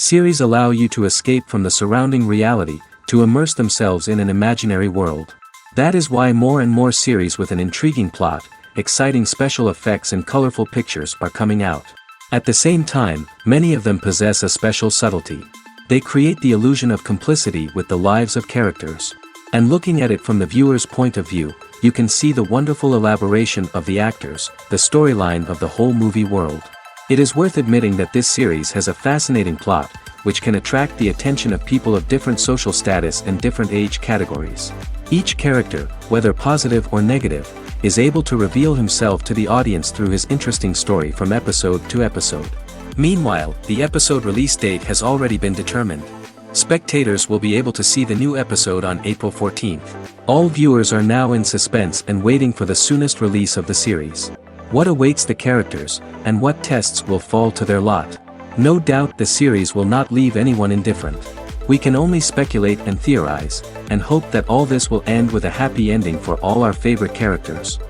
Series allow you to escape from the surrounding reality, to immerse themselves in an imaginary world. That is why more and more series with an intriguing plot, exciting special effects and colorful pictures are coming out. At the same time, many of them possess a special subtlety. They create the illusion of complicity with the lives of characters. And looking at it from the viewer's point of view, you can see the wonderful elaboration of the actors, the storyline of the whole movie world. It is worth admitting that this series has a fascinating plot, which can attract the attention of people of different social status and different age categories. Each character, whether positive or negative, is able to reveal himself to the audience through his interesting story from episode to episode. Meanwhile, the episode release date has already been determined. Spectators will be able to see the new episode on April 14th. All viewers are now in suspense and waiting for the soonest release of the series. What awaits the characters, and what tests will fall to their lot? No doubt the series will not leave anyone indifferent. We can only speculate and theorize, and hope that all this will end with a happy ending for all our favorite characters.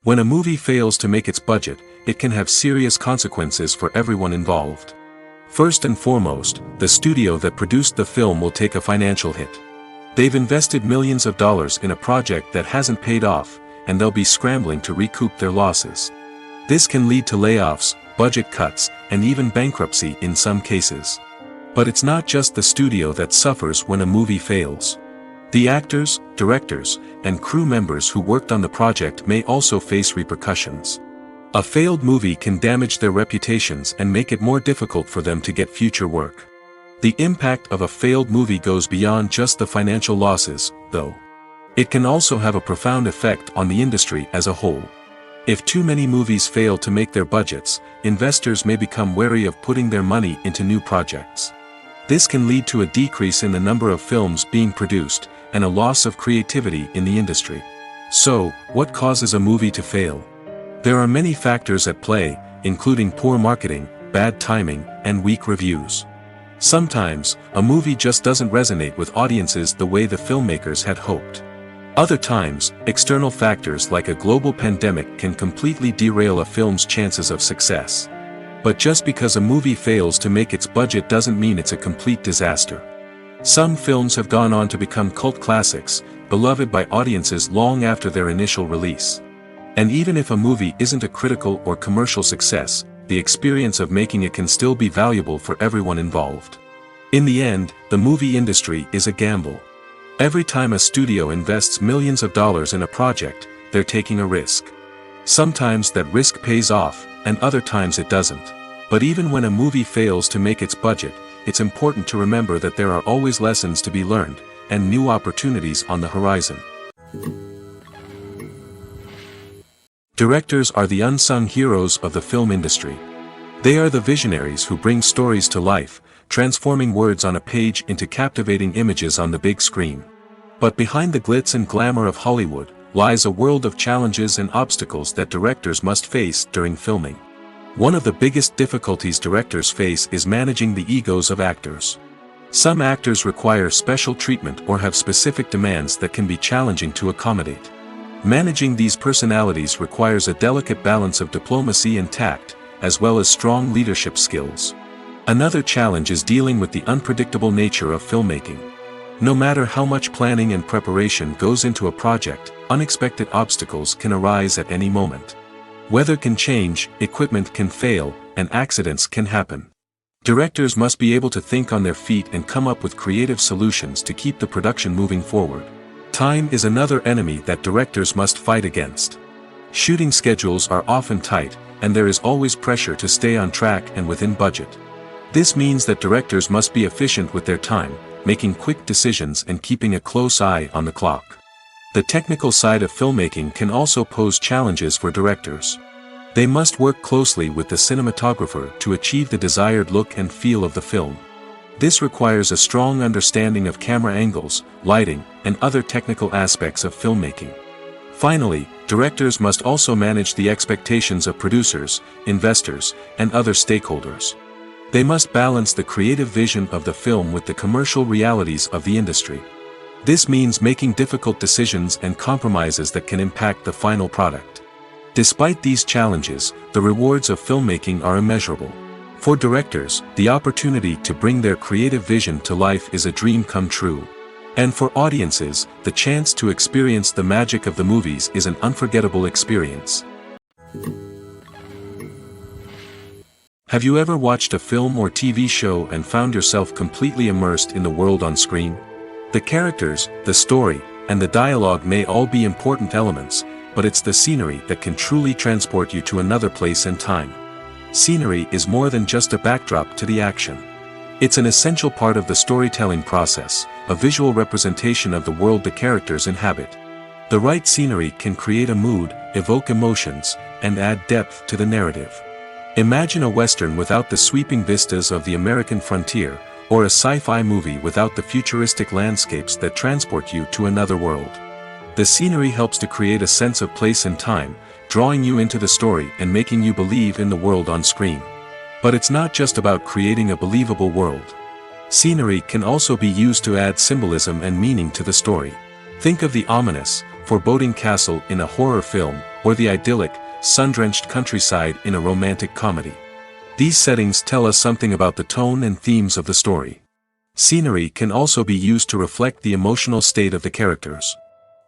When a movie fails to make its budget, it can have serious consequences for everyone involved. First and foremost, the studio that produced the film will take a financial hit. They've invested millions of dollars in a project that hasn't paid off, and they'll be scrambling to recoup their losses. This can lead to layoffs, budget cuts, and even bankruptcy in some cases. But it's not just the studio that suffers when a movie fails. The actors, directors, and crew members who worked on the project may also face repercussions. A failed movie can damage their reputations and make it more difficult for them to get future work. The impact of a failed movie goes beyond just the financial losses, though. It can also have a profound effect on the industry as a whole. If too many movies fail to make their budgets, investors may become wary of putting their money into new projects. This can lead to a decrease in the number of films being produced, and a loss of creativity in the industry. So, what causes a movie to fail? There are many factors at play, including poor marketing, bad timing, and weak reviews. Sometimes, a movie just doesn't resonate with audiences the way the filmmakers had hoped. Other times, external factors like a global pandemic can completely derail a film's chances of success. But just because a movie fails to make its budget doesn't mean it's a complete disaster. Some films have gone on to become cult classics, beloved by audiences long after their initial release. And even if a movie isn't a critical or commercial success, the experience of making it can still be valuable for everyone involved. In the end, the movie industry is a gamble. Every time a studio invests millions of dollars in a project, they're taking a risk. Sometimes that risk pays off, and other times it doesn't. But even when a movie fails to make its budget, it's important to remember that there are always lessons to be learned, and new opportunities on the horizon. Directors are the unsung heroes of the film industry. They are the visionaries who bring stories to life, transforming words on a page into captivating images on the big screen. But behind the glitz and glamour of Hollywood, lies a world of challenges and obstacles that directors must face during filming. One of the biggest difficulties directors face is managing the egos of actors. Some actors require special treatment or have specific demands that can be challenging to accommodate. Managing these personalities requires a delicate balance of diplomacy and tact, as well as strong leadership skills. Another challenge is dealing with the unpredictable nature of filmmaking. No matter how much planning and preparation goes into a project, unexpected obstacles can arise at any moment. Weather can change, equipment can fail, and accidents can happen. Directors must be able to think on their feet and come up with creative solutions to keep the production moving forward. Time is another enemy that directors must fight against. Shooting schedules are often tight, and there is always pressure to stay on track and within budget. This means that directors must be efficient with their time, making quick decisions and keeping a close eye on the clock. The technical side of filmmaking can also pose challenges for directors. They must work closely with the cinematographer to achieve the desired look and feel of the film. This requires a strong understanding of camera angles, lighting, and other technical aspects of filmmaking. Finally, directors must also manage the expectations of producers, investors, and other stakeholders. They must balance the creative vision of the film with the commercial realities of the industry. This means making difficult decisions and compromises that can impact the final product. Despite these challenges, the rewards of filmmaking are immeasurable. For directors, the opportunity to bring their creative vision to life is a dream come true. And for audiences, the chance to experience the magic of the movies is an unforgettable experience. Have you ever watched a film or TV show and found yourself completely immersed in the world on screen? The characters, the story, and the dialogue may all be important elements, but it's the scenery that can truly transport you to another place and time. Scenery is more than just a backdrop to the action. It's an essential part of the storytelling process, a visual representation of the world the characters inhabit. The right scenery can create a mood, evoke emotions, and add depth to the narrative. Imagine a Western without the sweeping vistas of the American frontier, or a sci-fi movie without the futuristic landscapes that transport you to another world. The scenery helps to create a sense of place and time, drawing you into the story and making you believe in the world on screen. But it's not just about creating a believable world. Scenery can also be used to add symbolism and meaning to the story. Think of the ominous, foreboding castle in a horror film, or the idyllic, sun-drenched countryside in a romantic comedy. These settings tell us something about the tone and themes of the story. Scenery can also be used to reflect the emotional state of the characters.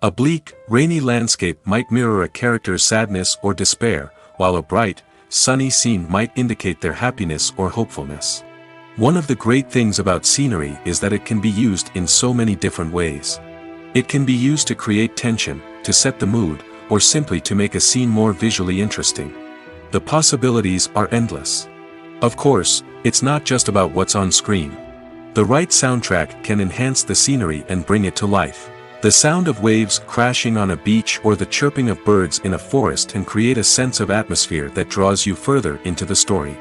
A bleak, rainy landscape might mirror a character's sadness or despair, while a bright, sunny scene might indicate their happiness or hopefulness. One of the great things about scenery is that it can be used in so many different ways. It can be used to create tension, to set the mood, or simply to make a scene more visually interesting. The possibilities are endless. Of course, it's not just about what's on screen. The right soundtrack can enhance the scenery and bring it to life. The sound of waves crashing on a beach or the chirping of birds in a forest can create a sense of atmosphere that draws you further into the story.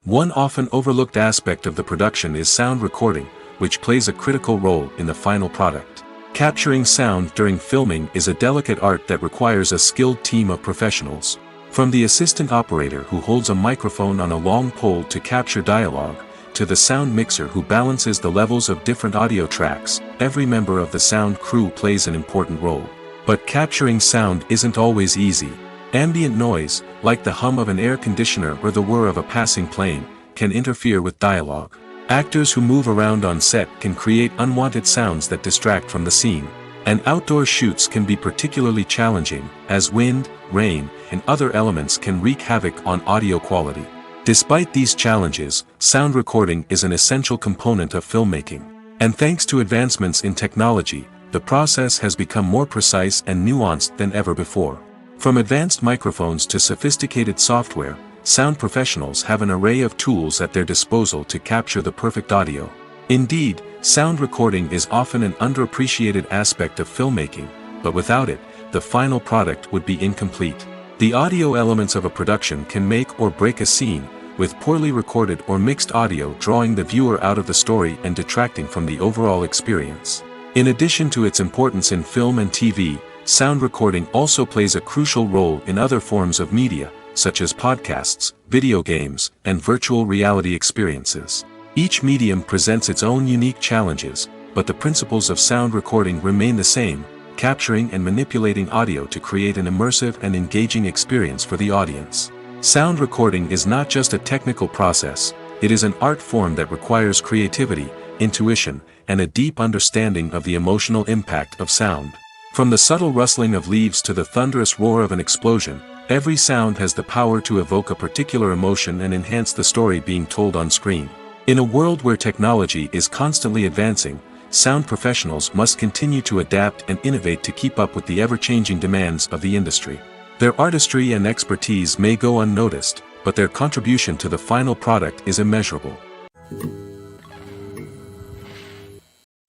One often overlooked aspect of the production is sound recording, which plays a critical role in the final product. Capturing sound during filming is a delicate art that requires a skilled team of professionals. From the assistant operator who holds a microphone on a long pole to capture dialogue, to the sound mixer who balances the levels of different audio tracks, every member of the sound crew plays an important role. But capturing sound isn't always easy. Ambient noise, like the hum of an air conditioner or the whir of a passing plane, can interfere with dialogue. Actors who move around on set can create unwanted sounds that distract from the scene. And outdoor shoots can be particularly challenging, as wind, rain, and other elements can wreak havoc on audio quality. Despite these challenges, sound recording is an essential component of filmmaking. And thanks to advancements in technology, the process has become more precise and nuanced than ever before. From advanced microphones to sophisticated software, sound professionals have an array of tools at their disposal to capture the perfect audio. Indeed, sound recording is often an underappreciated aspect of filmmaking, but without it, the final product would be incomplete. The audio elements of a production can make or break a scene, with poorly recorded or mixed audio drawing the viewer out of the story and detracting from the overall experience. In addition to its importance in film and TV, sound recording also plays a crucial role in other forms of media, such as podcasts, video games, and virtual reality experiences. Each medium presents its own unique challenges, but the principles of sound recording remain the same, capturing and manipulating audio to create an immersive and engaging experience for the audience. Sound recording is not just a technical process, it is an art form that requires creativity, intuition, and a deep understanding of the emotional impact of sound. From the subtle rustling of leaves to the thunderous roar of an explosion, every sound has the power to evoke a particular emotion and enhance the story being told on screen. In a world where technology is constantly advancing, sound professionals must continue to adapt and innovate to keep up with the ever-changing demands of the industry. Their artistry and expertise may go unnoticed, but their contribution to the final product is immeasurable.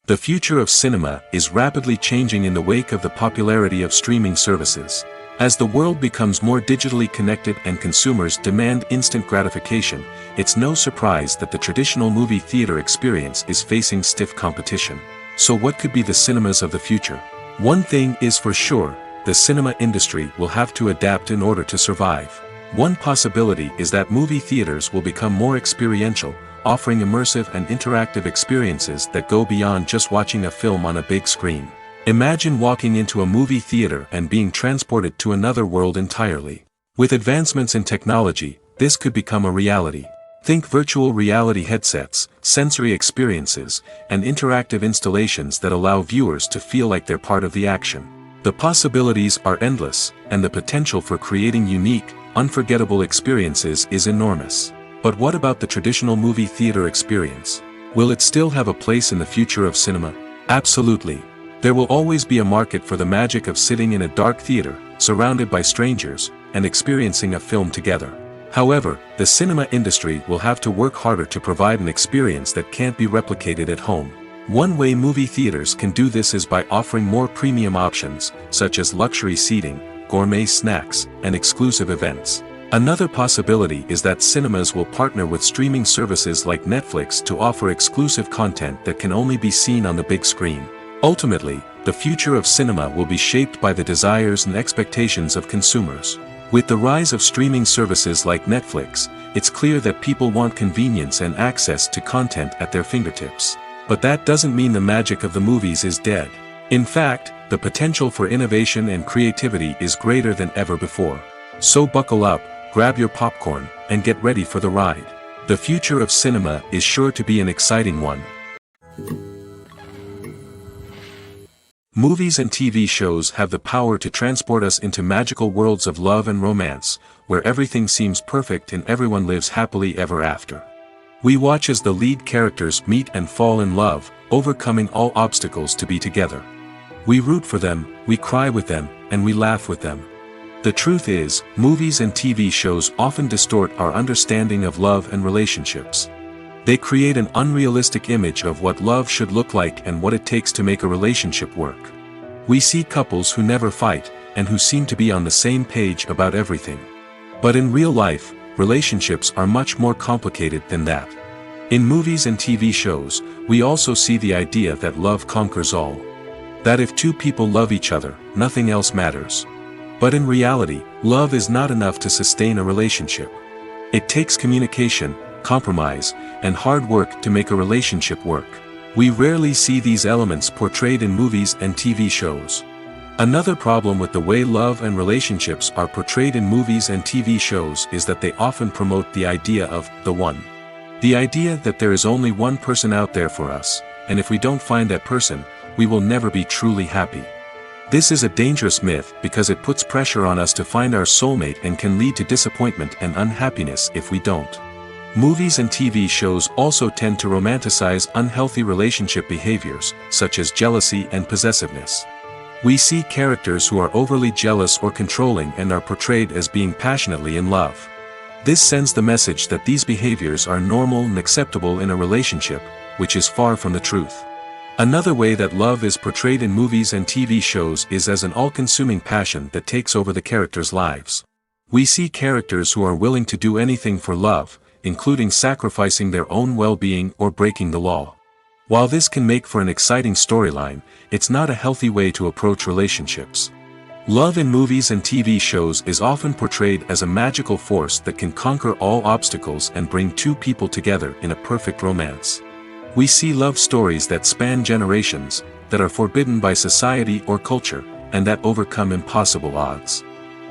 The future of cinema is rapidly changing in the wake of the popularity of streaming services. As the world becomes more digitally connected and consumers demand instant gratification, it's no surprise that the traditional movie theater experience is facing stiff competition. So what could be the cinemas of the future? One thing is for sure, the cinema industry will have to adapt in order to survive. One possibility is that movie theaters will become more experiential, offering immersive and interactive experiences that go beyond just watching a film on a big screen. Imagine walking into a movie theater and being transported to another world entirely. With advancements in technology, this could become a reality. Think virtual reality headsets, sensory experiences, and interactive installations that allow viewers to feel like they're part of the action. The possibilities are endless, and the potential for creating unique, unforgettable experiences is enormous. But what about the traditional movie theater experience? Will it still have a place in the future of cinema? Absolutely. There will always be a market for the magic of sitting in a dark theater, surrounded by strangers, and experiencing a film together. However, the cinema industry will have to work harder to provide an experience that can't be replicated at home. One way movie theaters can do this is by offering more premium options, such as luxury seating, gourmet snacks, and exclusive events. Another possibility is that cinemas will partner with streaming services like Netflix to offer exclusive content that can only be seen on the big screen. Ultimately, the future of cinema will be shaped by the desires and expectations of consumers. With the rise of streaming services like Netflix, it's clear that people want convenience and access to content at their fingertips. But that doesn't mean the magic of the movies is dead. In fact, the potential for innovation and creativity is greater than ever before. So buckle up, grab your popcorn, and get ready for the ride. The future of cinema is sure to be an exciting one. Movies and TV shows have the power to transport us into magical worlds of love and romance, where everything seems perfect and everyone lives happily ever after. We watch as the lead characters meet and fall in love, overcoming all obstacles to be together. We root for them, we cry with them, and we laugh with them. The truth is, movies and TV shows often distort our understanding of love and relationships. They create an unrealistic image of what love should look like and what it takes to make a relationship work. We see couples who never fight, and who seem to be on the same page about everything. But in real life, relationships are much more complicated than that. In movies and TV shows, we also see the idea that love conquers all. That if two people love each other, nothing else matters. But in reality, love is not enough to sustain a relationship. It takes communication, compromise, and hard work to make a relationship work. We rarely see these elements portrayed in movies and TV shows. Another problem with the way love and relationships are portrayed in movies and TV shows is that they often promote the idea of the one. The idea that there is only one person out there for us, and if we don't find that person, we will never be truly happy. This is a dangerous myth because it puts pressure on us to find our soulmate and can lead to disappointment and unhappiness if we don't. Movies and TV shows also tend to romanticize unhealthy relationship behaviors, such as jealousy and possessiveness. We see characters who are overly jealous or controlling and are portrayed as being passionately in love. This sends the message that these behaviors are normal and acceptable in a relationship, which is far from the truth. Another way that love is portrayed in movies and TV shows is as an all-consuming passion that takes over the characters' lives. We see characters who are willing to do anything for love, including sacrificing their own well-being or breaking the law. While this can make for an exciting storyline, it's not a healthy way to approach relationships. Love in movies and TV shows is often portrayed as a magical force that can conquer all obstacles and bring two people together in a perfect romance. We see love stories that span generations, that are forbidden by society or culture, and that overcome impossible odds.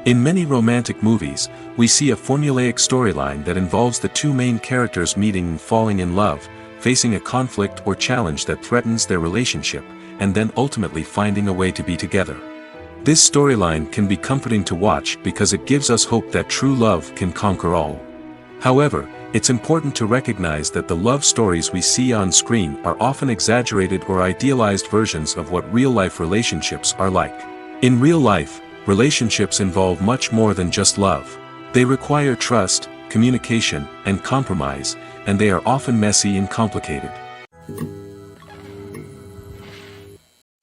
In many romantic movies, we see a formulaic storyline that involves the two main characters meeting and falling in love, facing a conflict or challenge that threatens their relationship, and then ultimately finding a way to be together. This storyline can be comforting to watch because it gives us hope that true love can conquer all. However, it's important to recognize that the love stories we see on screen are often exaggerated or idealized versions of what real-life relationships are like. In real life, relationships involve much more than just love. They require trust, communication, and compromise, and they are often messy and complicated.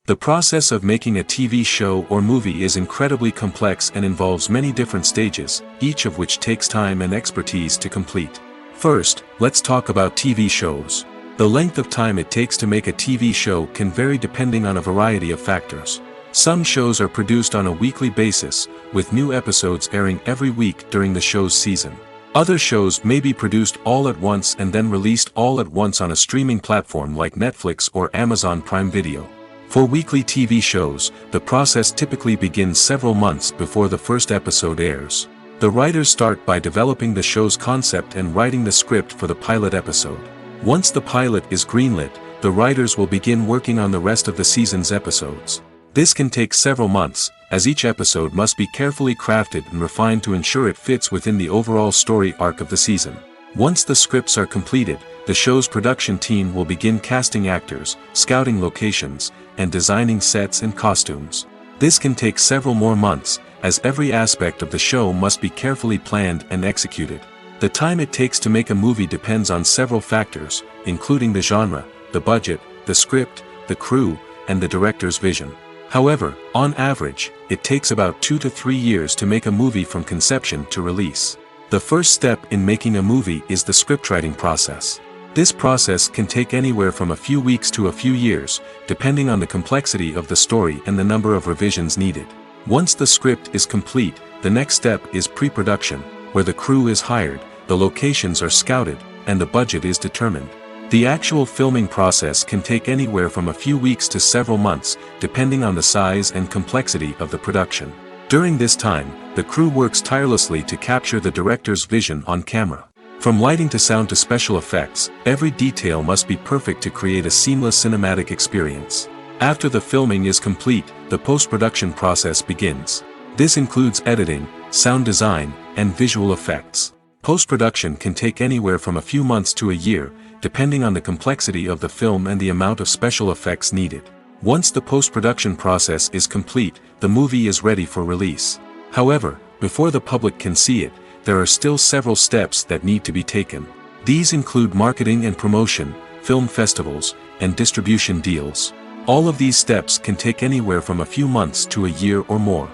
The process of making a TV show or movie is incredibly complex and involves many different stages, each of which takes time and expertise to complete. First, let's talk about TV shows. The length of time it takes to make a TV show can vary depending on a variety of factors. Some shows are produced on a weekly basis, with new episodes airing every week during the show's season. Other shows may be produced all at once and then released all at once on a streaming platform like Netflix or Amazon Prime Video. For weekly TV shows, the process typically begins several months before the first episode airs. The writers start by developing the show's concept and writing the script for the pilot episode. Once the pilot is greenlit, the writers will begin working on the rest of the season's episodes. This can take several months, as each episode must be carefully crafted and refined to ensure it fits within the overall story arc of the season. Once the scripts are completed, the show's production team will begin casting actors, scouting locations, and designing sets and costumes. This can take several more months, as every aspect of the show must be carefully planned and executed. The time it takes to make a movie depends on several factors, including the genre, the budget, the script, the crew, and the director's vision. However, on average, it takes about 2 to 3 years to make a movie from conception to release. The first step in making a movie is the scriptwriting process. This process can take anywhere from a few weeks to a few years, depending on the complexity of the story and the number of revisions needed. Once the script is complete, the next step is pre-production, where the crew is hired, the locations are scouted, and the budget is determined. The actual filming process can take anywhere from a few weeks to several months, depending on the size and complexity of the production. During this time, the crew works tirelessly to capture the director's vision on camera. From lighting to sound to special effects, every detail must be perfect to create a seamless cinematic experience. After the filming is complete, the post-production process begins. This includes editing, sound design, and visual effects. Post-production can take anywhere from a few months to a year, depending on the complexity of the film and the amount of special effects needed. Once the post-production process is complete, the movie is ready for release. However, before the public can see it, there are still several steps that need to be taken. These include marketing and promotion, film festivals, and distribution deals. All of these steps can take anywhere from a few months to a year or more.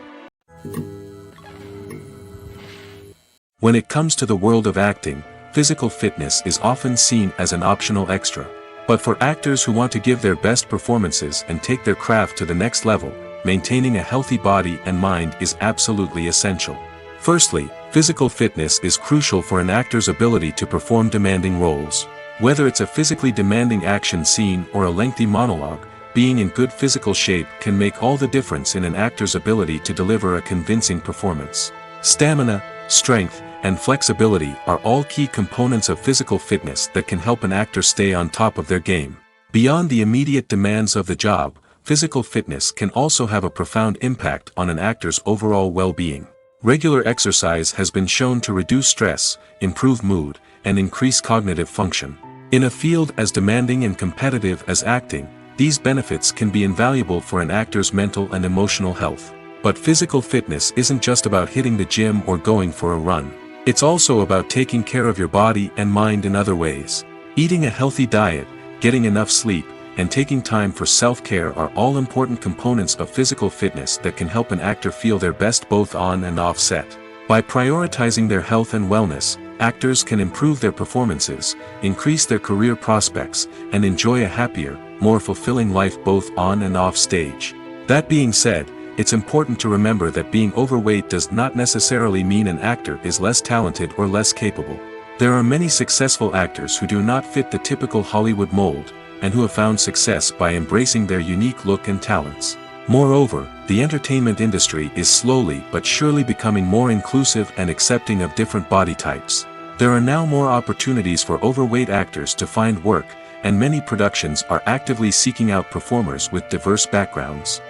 When it comes to the world of acting, physical fitness is often seen as an optional extra. But for actors who want to give their best performances and take their craft to the next level, maintaining a healthy body and mind is absolutely essential. Firstly, physical fitness is crucial for an actor's ability to perform demanding roles. Whether it's a physically demanding action scene or a lengthy monologue, being in good physical shape can make all the difference in an actor's ability to deliver a convincing performance. Stamina, strength, and flexibility are all key components of physical fitness that can help an actor stay on top of their game. Beyond the immediate demands of the job, physical fitness can also have a profound impact on an actor's overall well-being. Regular exercise has been shown to reduce stress, improve mood, and increase cognitive function. In a field as demanding and competitive as acting, these benefits can be invaluable for an actor's mental and emotional health. But physical fitness isn't just about hitting the gym or going for a run. It's also about taking care of your body and mind in other ways. Eating a healthy diet, getting enough sleep, and taking time for self-care are all important components of physical fitness that can help an actor feel their best both on and off set. By prioritizing their health and wellness, actors can improve their performances, increase their career prospects, and enjoy a happier, more fulfilling life both on and off stage. That being said, it's important to remember that being overweight does not necessarily mean an actor is less talented or less capable. There are many successful actors who do not fit the typical Hollywood mold, and who have found success by embracing their unique look and talents. Moreover, the entertainment industry is slowly but surely becoming more inclusive and accepting of different body types. There are now more opportunities for overweight actors to find work, and many productions are actively seeking out performers with diverse backgrounds.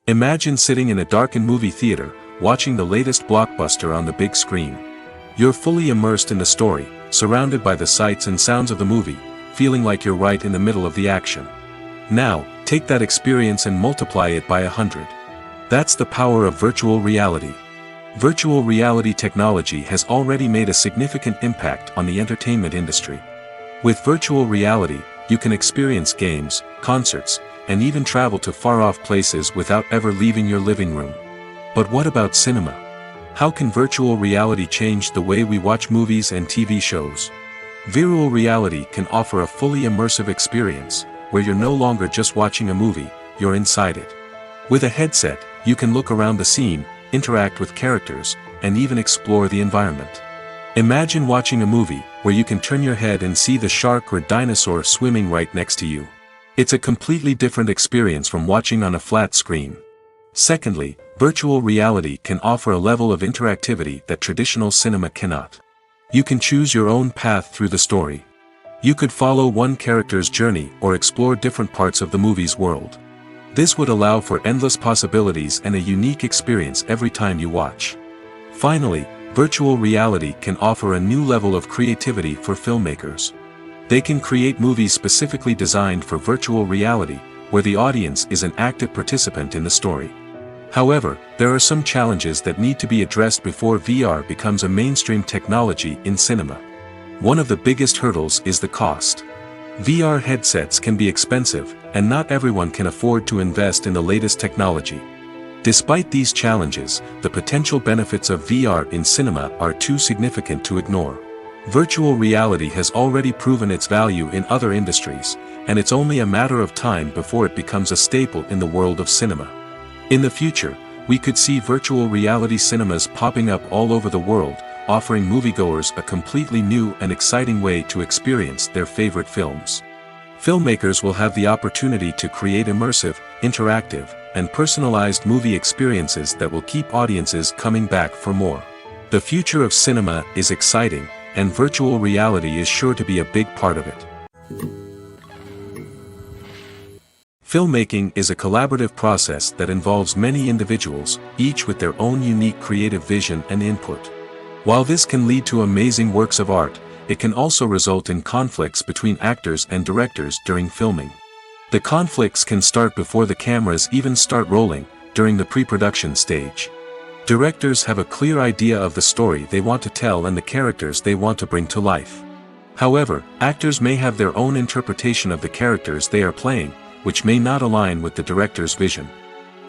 Imagine sitting in a darkened movie theater, watching the latest blockbuster on the big screen. You're fully immersed in the story, surrounded by the sights and sounds of the movie, feeling like you're right in the middle of the action. Now, take that experience and multiply it by 100. That's the power of virtual reality. Virtual reality technology has already made a significant impact on the entertainment industry. With virtual reality, you can experience games, concerts, and even travel to far-off places without ever leaving your living room. But what about cinema? How can virtual reality change the way we watch movies and TV shows? Virtual reality can offer a fully immersive experience, where you're no longer just watching a movie, you're inside it. With a headset, you can look around the scene, interact with characters, and even explore the environment. Imagine watching a movie where you can turn your head and see the shark or dinosaur swimming right next to you. It's a completely different experience from watching on a flat screen. Secondly, virtual reality can offer a level of interactivity that traditional cinema cannot. You can choose your own path through the story. You could follow one character's journey or explore different parts of the movie's world. This would allow for endless possibilities and a unique experience every time you watch. Finally, virtual reality can offer a new level of creativity for filmmakers. They can create movies specifically designed for virtual reality, where the audience is an active participant in the story. However, there are some challenges that need to be addressed before VR becomes a mainstream technology in cinema. One of the biggest hurdles is the cost. VR headsets can be expensive, and not everyone can afford to invest in the latest technology. Despite these challenges, the potential benefits of VR in cinema are too significant to ignore. Virtual reality has already proven its value in other industries, and it's only a matter of time before it becomes a staple in the world of cinema. In the future, we could see virtual reality cinemas popping up all over the world, offering moviegoers a completely new and exciting way to experience their favorite films. Filmmakers will have the opportunity to create immersive, interactive, and personalized movie experiences that will keep audiences coming back for more. The future of cinema is exciting, and virtual reality is sure to be a big part of it. Filmmaking is a collaborative process that involves many individuals, each with their own unique creative vision and input. While this can lead to amazing works of art, it can also result in conflicts between actors and directors during filming. The conflicts can start before the cameras even start rolling, during the pre-production stage. Directors have a clear idea of the story they want to tell and the characters they want to bring to life. However, actors may have their own interpretation of the characters they are playing, which may not align with the director's vision.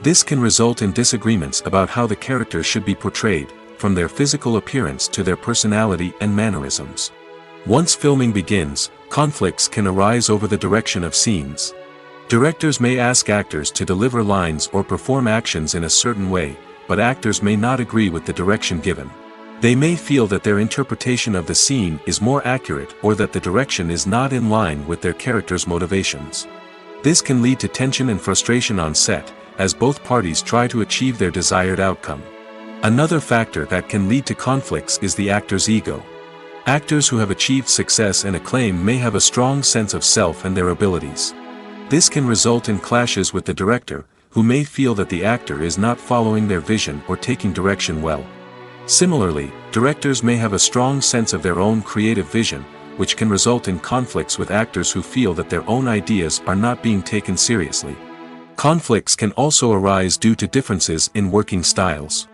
This can result in disagreements about how the characters should be portrayed, from their physical appearance to their personality and mannerisms. Once filming begins, conflicts can arise over the direction of scenes. Directors may ask actors to deliver lines or perform actions in a certain way, but actors may not agree with the direction given. They may feel that their interpretation of the scene is more accurate or that the direction is not in line with their character's motivations. This can lead to tension and frustration on set, as both parties try to achieve their desired outcome. Another factor that can lead to conflicts is the actor's ego. Actors who have achieved success and acclaim may have a strong sense of self and their abilities. This can result in clashes with the director, who may feel that the actor is not following their vision or taking direction well. Similarly, directors may have a strong sense of their own creative vision, which can result in conflicts with actors who feel that their own ideas are not being taken seriously. Conflicts can also arise due to differences in working styles.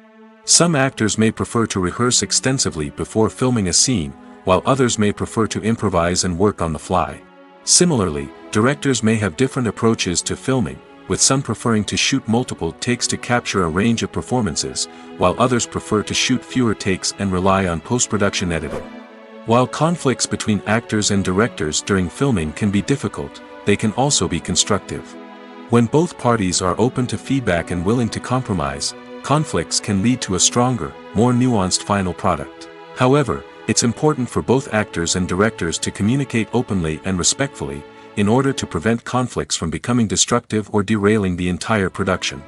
Some actors may prefer to rehearse extensively before filming a scene, while others may prefer to improvise and work on the fly. Similarly, directors may have different approaches to filming, with some preferring to shoot multiple takes to capture a range of performances, while others prefer to shoot fewer takes and rely on post-production editing. While conflicts between actors and directors during filming can be difficult, they can also be constructive. When both parties are open to feedback and willing to compromise, conflicts can lead to a stronger, more nuanced final product. However, it's important for both actors and directors to communicate openly and respectfully, in order to prevent conflicts from becoming destructive or derailing the entire production.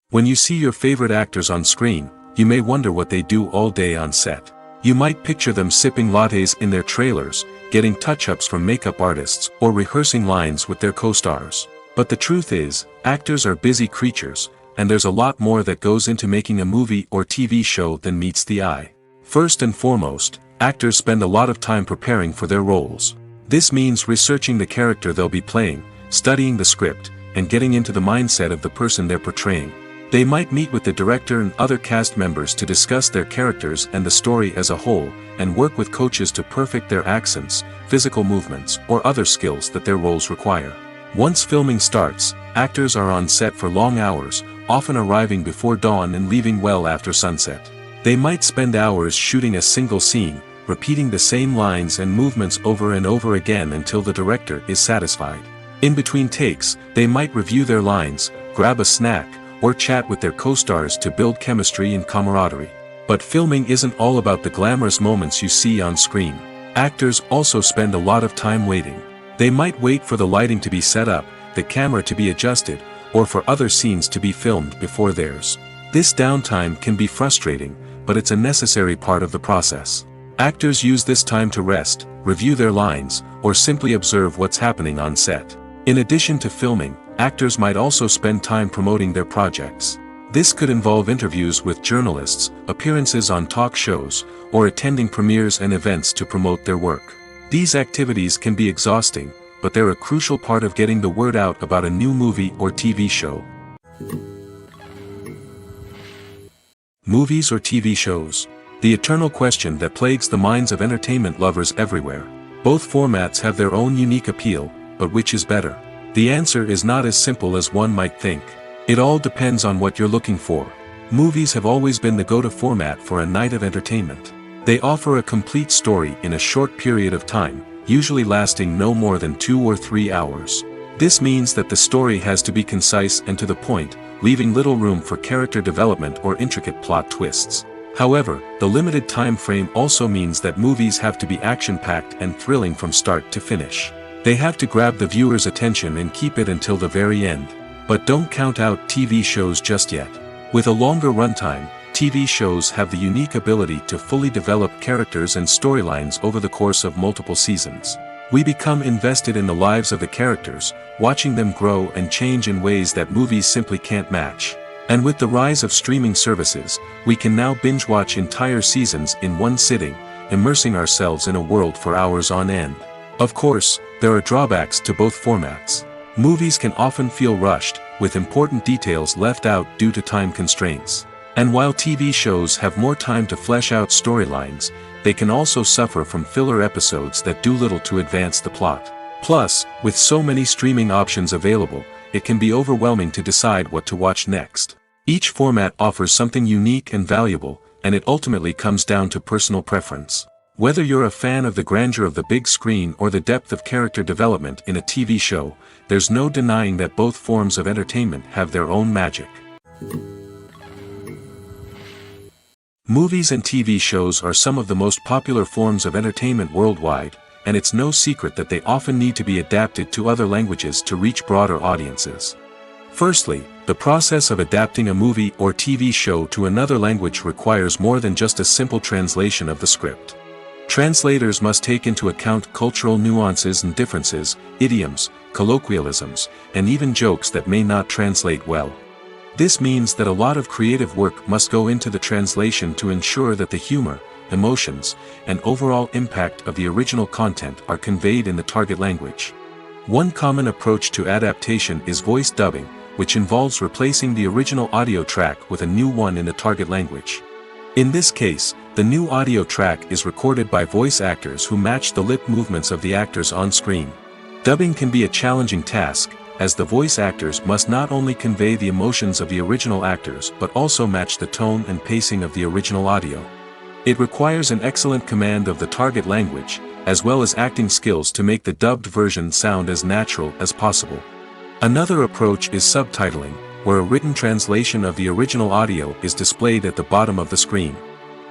When you see your favorite actors on screen, you may wonder what they do all day on set. You might picture them sipping lattes in their trailers, getting touch-ups from makeup artists, or rehearsing lines with their co-stars. But the truth is, actors are busy creatures, and there's a lot more that goes into making a movie or TV show than meets the eye. First and foremost, actors spend a lot of time preparing for their roles. This means researching the character they'll be playing, studying the script, and getting into the mindset of the person they're portraying. They might meet with the director and other cast members to discuss their characters and the story as a whole, and work with coaches to perfect their accents, physical movements, or other skills that their roles require. Once filming starts, actors are on set for long hours, often arriving before dawn and leaving well after sunset. They might spend hours shooting a single scene, repeating the same lines and movements over and over again until the director is satisfied. In between takes, they might review their lines, grab a snack, or chat with their co-stars to build chemistry and camaraderie. But filming isn't all about the glamorous moments you see on screen. Actors also spend a lot of time waiting. They might wait for the lighting to be set up, the camera to be adjusted, or for other scenes to be filmed before theirs. This downtime can be frustrating, but it's a necessary part of the process. Actors use this time to rest, review their lines, or simply observe what's happening on set. In addition to filming, actors might also spend time promoting their projects. This could involve interviews with journalists, appearances on talk shows, or attending premieres and events to promote their work. These activities can be exhausting, but they're a crucial part of getting the word out about a new movie or TV show. Movies or TV shows? The eternal question that plagues the minds of entertainment lovers everywhere. Both formats have their own unique appeal, but which is better? The answer is not as simple as one might think. It all depends on what you're looking for. Movies have always been the go-to format for a night of entertainment. They offer a complete story in a short period of time, usually lasting no more than 2 or 3 hours. This means that the story has to be concise and to the point, leaving little room for character development or intricate plot twists. However, the limited time frame also means that movies have to be action-packed and thrilling from start to finish. They have to grab the viewer's attention and keep it until the very end. But don't count out TV shows just yet. With a longer runtime, TV shows have the unique ability to fully develop characters and storylines over the course of multiple seasons. We become invested in the lives of the characters, watching them grow and change in ways that movies simply can't match. And with the rise of streaming services, we can now binge-watch entire seasons in one sitting, immersing ourselves in a world for hours on end. Of course, there are drawbacks to both formats. Movies can often feel rushed, with important details left out due to time constraints. And while TV shows have more time to flesh out storylines, they can also suffer from filler episodes that do little to advance the plot. Plus, with so many streaming options available, it can be overwhelming to decide what to watch next. Each format offers something unique and valuable, and it ultimately comes down to personal preference. Whether you're a fan of the grandeur of the big screen or the depth of character development in a TV show, there's no denying that both forms of entertainment have their own magic. Movies and TV shows are some of the most popular forms of entertainment worldwide, and it's no secret that they often need to be adapted to other languages to reach broader audiences. Firstly, the process of adapting a movie or TV show to another language requires more than just a simple translation of the script. Translators must take into account cultural nuances and differences, idioms, colloquialisms, and even jokes that may not translate well. This means that a lot of creative work must go into the translation to ensure that the humor, emotions, and overall impact of the original content are conveyed in the target language. One common approach to adaptation is voice dubbing, which involves replacing the original audio track with a new one in the target language. In this case, the new audio track is recorded by voice actors who match the lip movements of the actors on screen. Dubbing can be a challenging task, as the voice actors must not only convey the emotions of the original actors but also match the tone and pacing of the original audio. It requires an excellent command of the target language, as well as acting skills to make the dubbed version sound as natural as possible. Another approach is subtitling, where a written translation of the original audio is displayed at the bottom of the screen.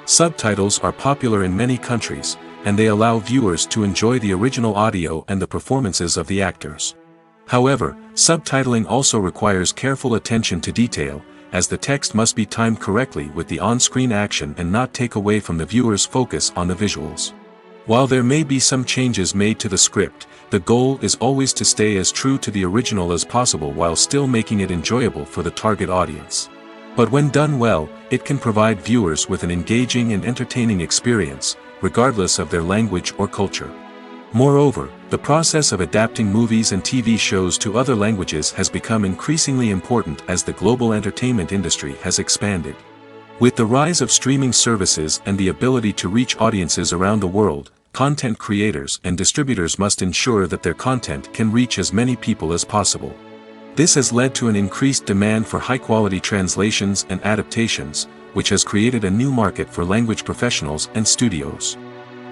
Subtitles are popular in many countries, and they allow viewers to enjoy the original audio and the performances of the actors. However, subtitling also requires careful attention to detail, as the text must be timed correctly with the on-screen action and not take away from the viewer's focus on the visuals. While there may be some changes made to the script, the goal is always to stay as true to the original as possible while still making it enjoyable for the target audience. But when done well, it can provide viewers with an engaging and entertaining experience, regardless of their language or culture. Moreover, the process of adapting movies and TV shows to other languages has become increasingly important as the global entertainment industry has expanded. With the rise of streaming services and the ability to reach audiences around the world, content creators and distributors must ensure that their content can reach as many people as possible. This has led to an increased demand for high-quality translations and adaptations, which has created a new market for language professionals and studios.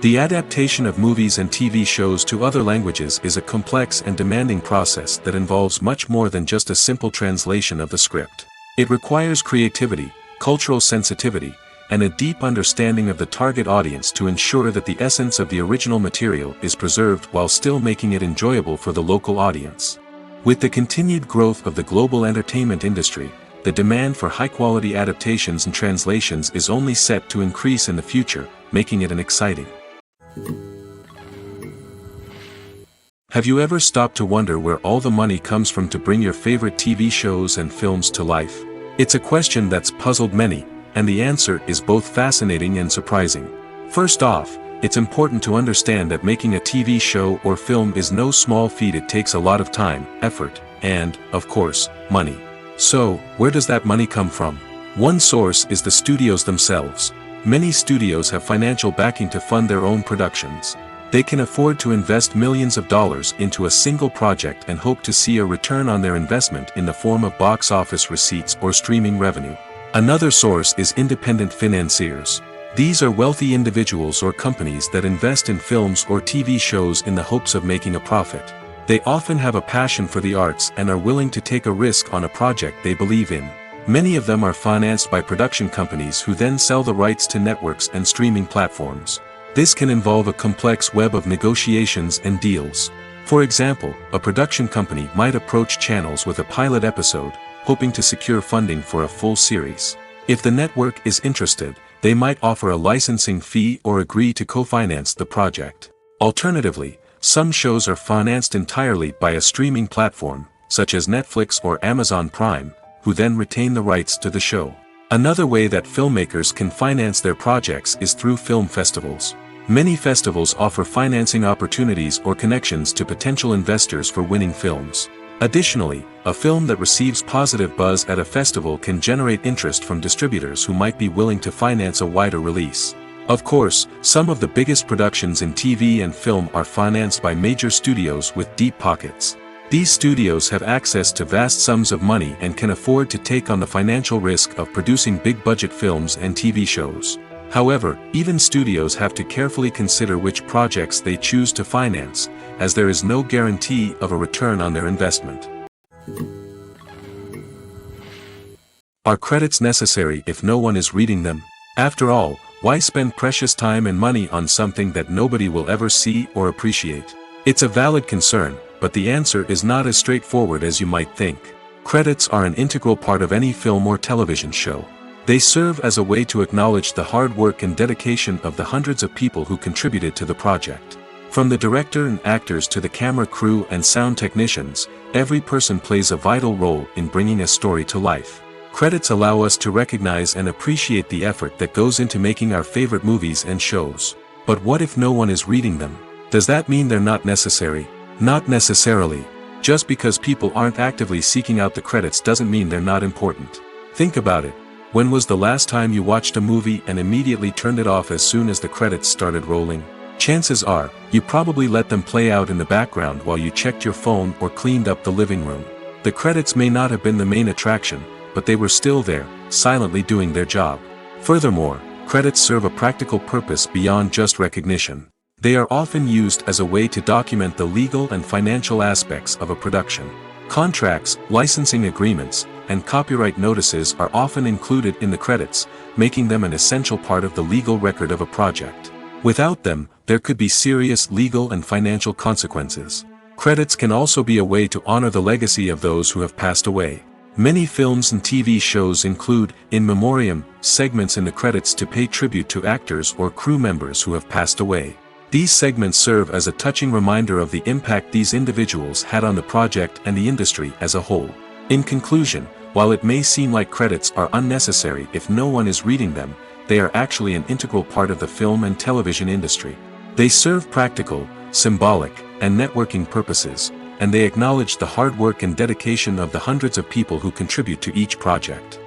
The adaptation of movies and TV shows to other languages is a complex and demanding process that involves much more than just a simple translation of the script. It requires creativity, cultural sensitivity, and a deep understanding of the target audience to ensure that the essence of the original material is preserved while still making it enjoyable for the local audience. With the continued growth of the global entertainment industry, the demand for high-quality adaptations and translations is only set to increase in the future, making it an exciting. Have you ever stopped to wonder where all the money comes from to bring your favorite TV shows and films to life? It's a question that's puzzled many, and the answer is both fascinating and surprising. First off, it's important to understand that making a TV show or film is no small feat. It takes a lot of time, effort, and, of course, money. So, where does that money come from? One source is the studios themselves. Many studios have financial backing to fund their own productions. They can afford to invest millions of dollars into a single project and hope to see a return on their investment in the form of box office receipts or streaming revenue. Another source is independent financiers. These are wealthy individuals or companies that invest in films or TV shows in the hopes of making a profit. They often have a passion for the arts and are willing to take a risk on a project they believe in. Many of them are financed by production companies who then sell the rights to networks and streaming platforms. This can involve a complex web of negotiations and deals. For example, a production company might approach channels with a pilot episode, hoping to secure funding for a full series. If the network is interested, they might offer a licensing fee or agree to co-finance the project. Alternatively, some shows are financed entirely by a streaming platform, such as Netflix or Amazon Prime, who then retain the rights to the show. Another way that filmmakers can finance their projects is through film festivals. Many festivals offer financing opportunities or connections to potential investors for winning films. Additionally, a film that receives positive buzz at a festival can generate interest from distributors who might be willing to finance a wider release. Of course, some of the biggest productions in TV and film are financed by major studios with deep pockets. These studios have access to vast sums of money and can afford to take on the financial risk of producing big-budget films and TV shows. However, even studios have to carefully consider which projects they choose to finance, as there is no guarantee of a return on their investment. Are credits necessary if no one is reading them? After all, why spend precious time and money on something that nobody will ever see or appreciate? It's a valid concern, but the answer is not as straightforward as you might think. Credits are an integral part of any film or television show. They serve as a way to acknowledge the hard work and dedication of the hundreds of people who contributed to the project. From the director and actors to the camera crew and sound technicians, every person plays a vital role in bringing a story to life. Credits allow us to recognize and appreciate the effort that goes into making our favorite movies and shows. But what if no one is reading them? Does that mean they're not necessary? Not necessarily. Just because people aren't actively seeking out the credits doesn't mean they're not important. Think about it. When was the last time you watched a movie and immediately turned it off as soon as the credits started rolling? Chances are, you probably let them play out in the background while you checked your phone or cleaned up the living room. The credits may not have been the main attraction, but they were still there, silently doing their job. Furthermore, credits serve a practical purpose beyond just recognition. They are often used as a way to document the legal and financial aspects of a production. Contracts, licensing agreements, and copyright notices are often included in the credits, making them an essential part of the legal record of a project. Without them, there could be serious legal and financial consequences. Credits can also be a way to honor the legacy of those who have passed away. Many films and TV shows include, in memoriam, segments in the credits to pay tribute to actors or crew members who have passed away. These segments serve as a touching reminder of the impact these individuals had on the project and the industry as a whole. In conclusion, while it may seem like credits are unnecessary if no one is reading them, they are actually an integral part of the film and television industry. They serve practical, symbolic, and networking purposes, and they acknowledge the hard work and dedication of the hundreds of people who contribute to each project.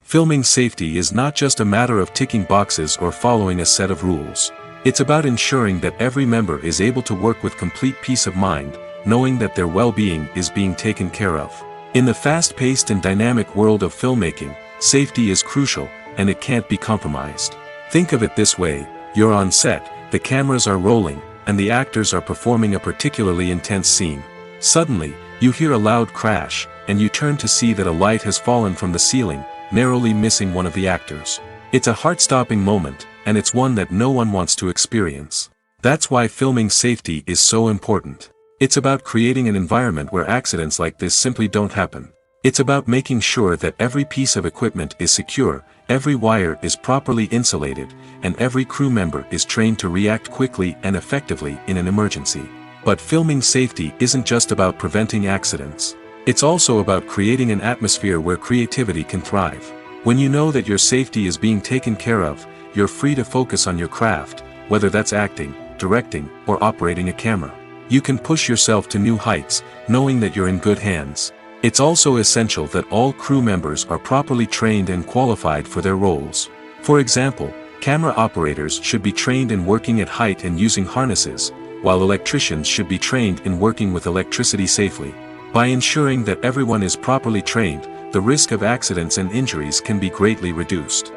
Filming safety is not just a matter of ticking boxes or following a set of rules. It's about ensuring that every member is able to work with complete peace of mind, knowing that their well-being is being taken care of. In the fast-paced and dynamic world of filmmaking, safety is crucial, and it can't be compromised. Think of it this way: you're on set, the cameras are rolling, and the actors are performing a particularly intense scene. Suddenly, You hear a loud crash, and you turn to see that a light has fallen from the ceiling, narrowly missing one of the actors. It's a heart-stopping moment, and it's one that no one wants to experience. That's why filming safety is so important. It's about creating an environment where accidents like this simply don't happen. It's about making sure that every piece of equipment is secure, every wire is properly insulated, and every crew member is trained to react quickly and effectively in an emergency. But filming safety isn't just about preventing accidents. It's also about creating an atmosphere where creativity can thrive. When you know that your safety is being taken care of, you're free to focus on your craft, whether that's acting, directing, or operating a camera. You can push yourself to new heights, knowing that you're in good hands. It's also essential that all crew members are properly trained and qualified for their roles. For example, camera operators should be trained in working at height and using harnesses, while electricians should be trained in working with electricity safely. By ensuring that everyone is properly trained, the risk of accidents and injuries can be greatly reduced.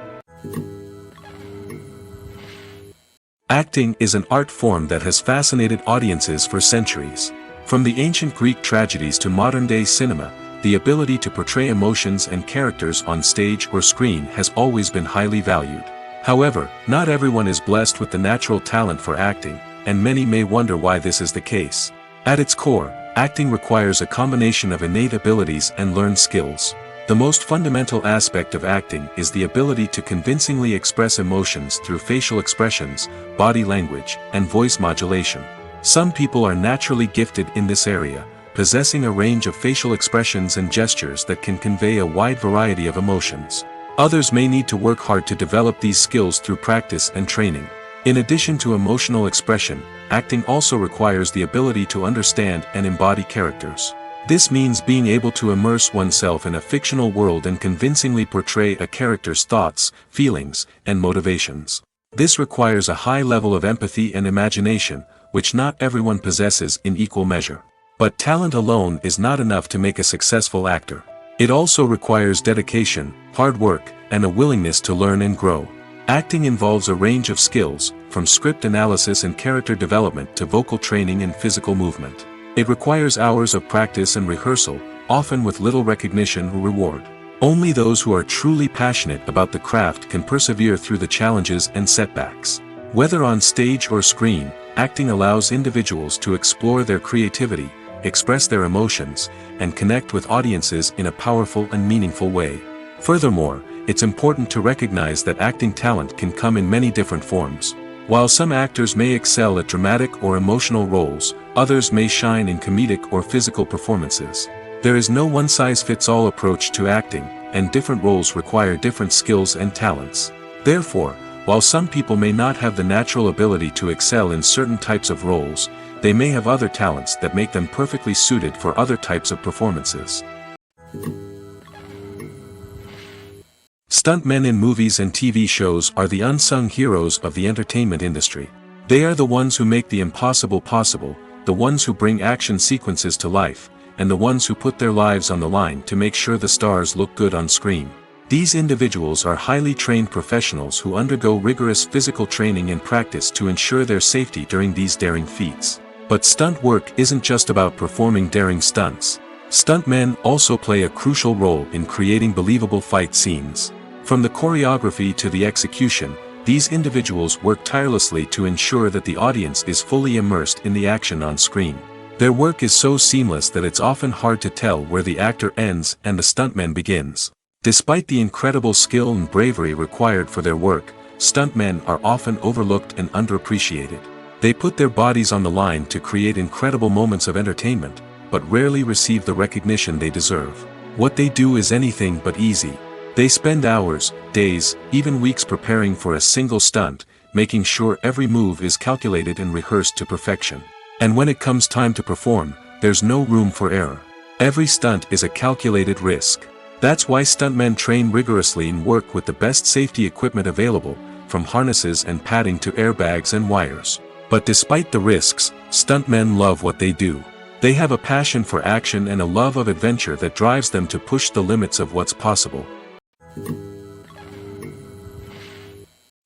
Acting is an art form that has fascinated audiences for centuries. From the ancient Greek tragedies to modern-day cinema, the ability to portray emotions and characters on stage or screen has always been highly valued. However, not everyone is blessed with the natural talent for acting, and many may wonder why this is the case. At its core, acting requires a combination of innate abilities and learned skills. The most fundamental aspect of acting is the ability to convincingly express emotions through facial expressions, body language, and voice modulation. Some people are naturally gifted in this area, possessing a range of facial expressions and gestures that can convey a wide variety of emotions. Others may need to work hard to develop these skills through practice and training. In addition to emotional expression, acting also requires the ability to understand and embody characters. This means being able to immerse oneself in a fictional world and convincingly portray a character's thoughts, feelings, and motivations. This requires a high level of empathy and imagination, which not everyone possesses in equal measure. But talent alone is not enough to make a successful actor. It also requires dedication, hard work, and a willingness to learn and grow. Acting involves a range of skills, from script analysis and character development to vocal training and physical movement. It requires hours of practice and rehearsal, often with little recognition or reward. Only those who are truly passionate about the craft can persevere through the challenges and setbacks. Whether on stage or screen, acting allows individuals to explore their creativity, express their emotions, and connect with audiences in a powerful and meaningful way. Furthermore, it's important to recognize that acting talent can come in many different forms. While some actors may excel at dramatic or emotional roles, others may shine in comedic or physical performances. There is no one-size-fits-all approach to acting, and different roles require different skills and talents. Therefore, while some people may not have the natural ability to excel in certain types of roles, they may have other talents that make them perfectly suited for other types of performances. Stuntmen in movies and TV shows are the unsung heroes of the entertainment industry. They are the ones who make the impossible possible, the ones who bring action sequences to life, and the ones who put their lives on the line to make sure the stars look good on screen. These individuals are highly trained professionals who undergo rigorous physical training and practice to ensure their safety during these daring feats. But stunt work isn't just about performing daring stunts. Stuntmen also play a crucial role in creating believable fight scenes. From the choreography to the execution, these individuals work tirelessly to ensure that the audience is fully immersed in the action on screen. Their work is so seamless that it's often hard to tell where the actor ends and the stuntman begins. Despite the incredible skill and bravery required for their work, stuntmen are often overlooked and underappreciated. They put their bodies on the line to create incredible moments of entertainment, but rarely receive the recognition they deserve. What they do is anything but easy. They spend hours, days, even weeks preparing for a single stunt, making sure every move is calculated and rehearsed to perfection. And when it comes time to perform, there's no room for error. Every stunt is a calculated risk. That's why stuntmen train rigorously and work with the best safety equipment available, from harnesses and padding to airbags and wires. But despite the risks, stuntmen love what they do. They have a passion for action and a love of adventure that drives them to push the limits of what's possible.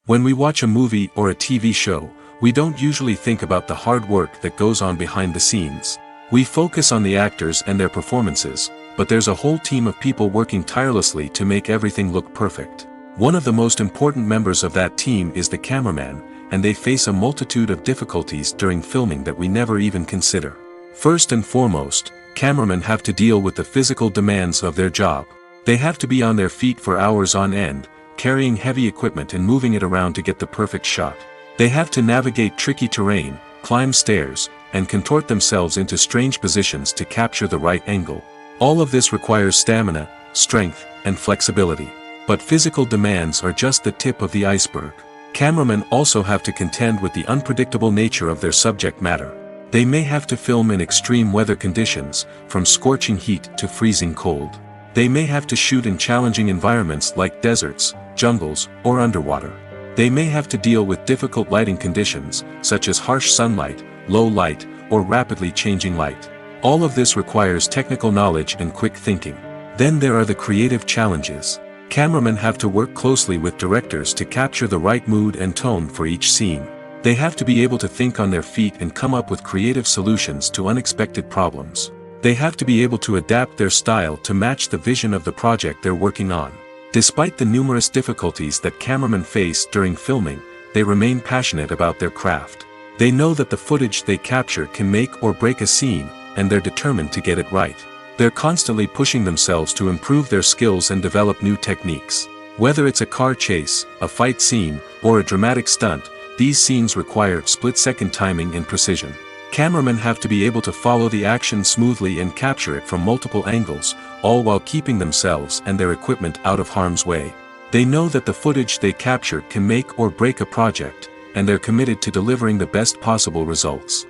When we watch a movie or a TV show, we don't usually think about the hard work that goes on behind the scenes. We focus on the actors and their performances, but there's a whole team of people working tirelessly to make everything look perfect. One of the most important members of that team is the cameraman, and they face a multitude of difficulties during filming that we never even consider. First and foremost, cameramen have to deal with the physical demands of their job. They have to be on their feet for hours on end, carrying heavy equipment and moving it around to get the perfect shot. They have to navigate tricky terrain, climb stairs, and contort themselves into strange positions to capture the right angle. All of this requires stamina, strength, and flexibility. But physical demands are just the tip of the iceberg. Cameramen also have to contend with the unpredictable nature of their subject matter. They may have to film in extreme weather conditions, from scorching heat to freezing cold. They may have to shoot in challenging environments like deserts, jungles, or underwater. They may have to deal with difficult lighting conditions, such as harsh sunlight, low light, or rapidly changing light. All of this requires technical knowledge and quick thinking. Then there are the creative challenges. Cameramen have to work closely with directors to capture the right mood and tone for each scene. They have to be able to think on their feet and come up with creative solutions to unexpected problems. They have to be able to adapt their style to match the vision of the project they're working on. Despite the numerous difficulties that cameramen face during filming, they remain passionate about their craft. They know that the footage they capture can make or break a scene, and they're determined to get it right. They're constantly pushing themselves to improve their skills and develop new techniques. Whether it's a car chase, a fight scene, or a dramatic stunt, these scenes require split-second timing and precision. Cameramen have to be able to follow the action smoothly and capture it from multiple angles, all while keeping themselves and their equipment out of harm's way. They know that the footage they capture can make or break a project, and they're committed to delivering the best possible results.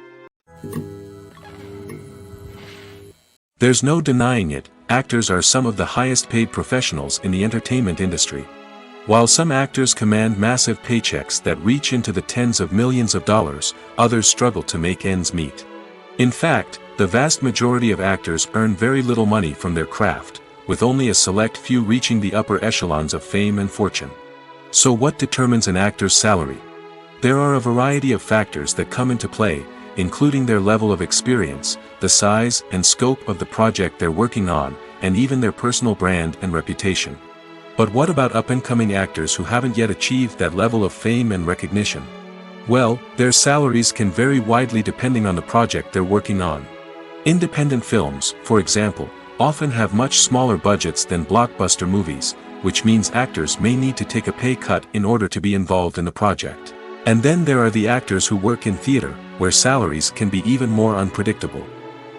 There's no denying it, actors are some of the highest paid professionals in the entertainment industry. While some actors command massive paychecks that reach into the tens of millions of dollars, others struggle to make ends meet. In fact, the vast majority of actors earn very little money from their craft, with only a select few reaching the upper echelons of fame and fortune. So what determines an actor's salary? There are a variety of factors that come into play, including their level of experience, the size and scope of the project they're working on, and even their personal brand and reputation. But what about up-and-coming actors who haven't yet achieved that level of fame and recognition? Well, their salaries can vary widely depending on the project they're working on. Independent films, for example, often have much smaller budgets than blockbuster movies, which means actors may need to take a pay cut in order to be involved in the project. And then there are the actors who work in theater, where salaries can be even more unpredictable.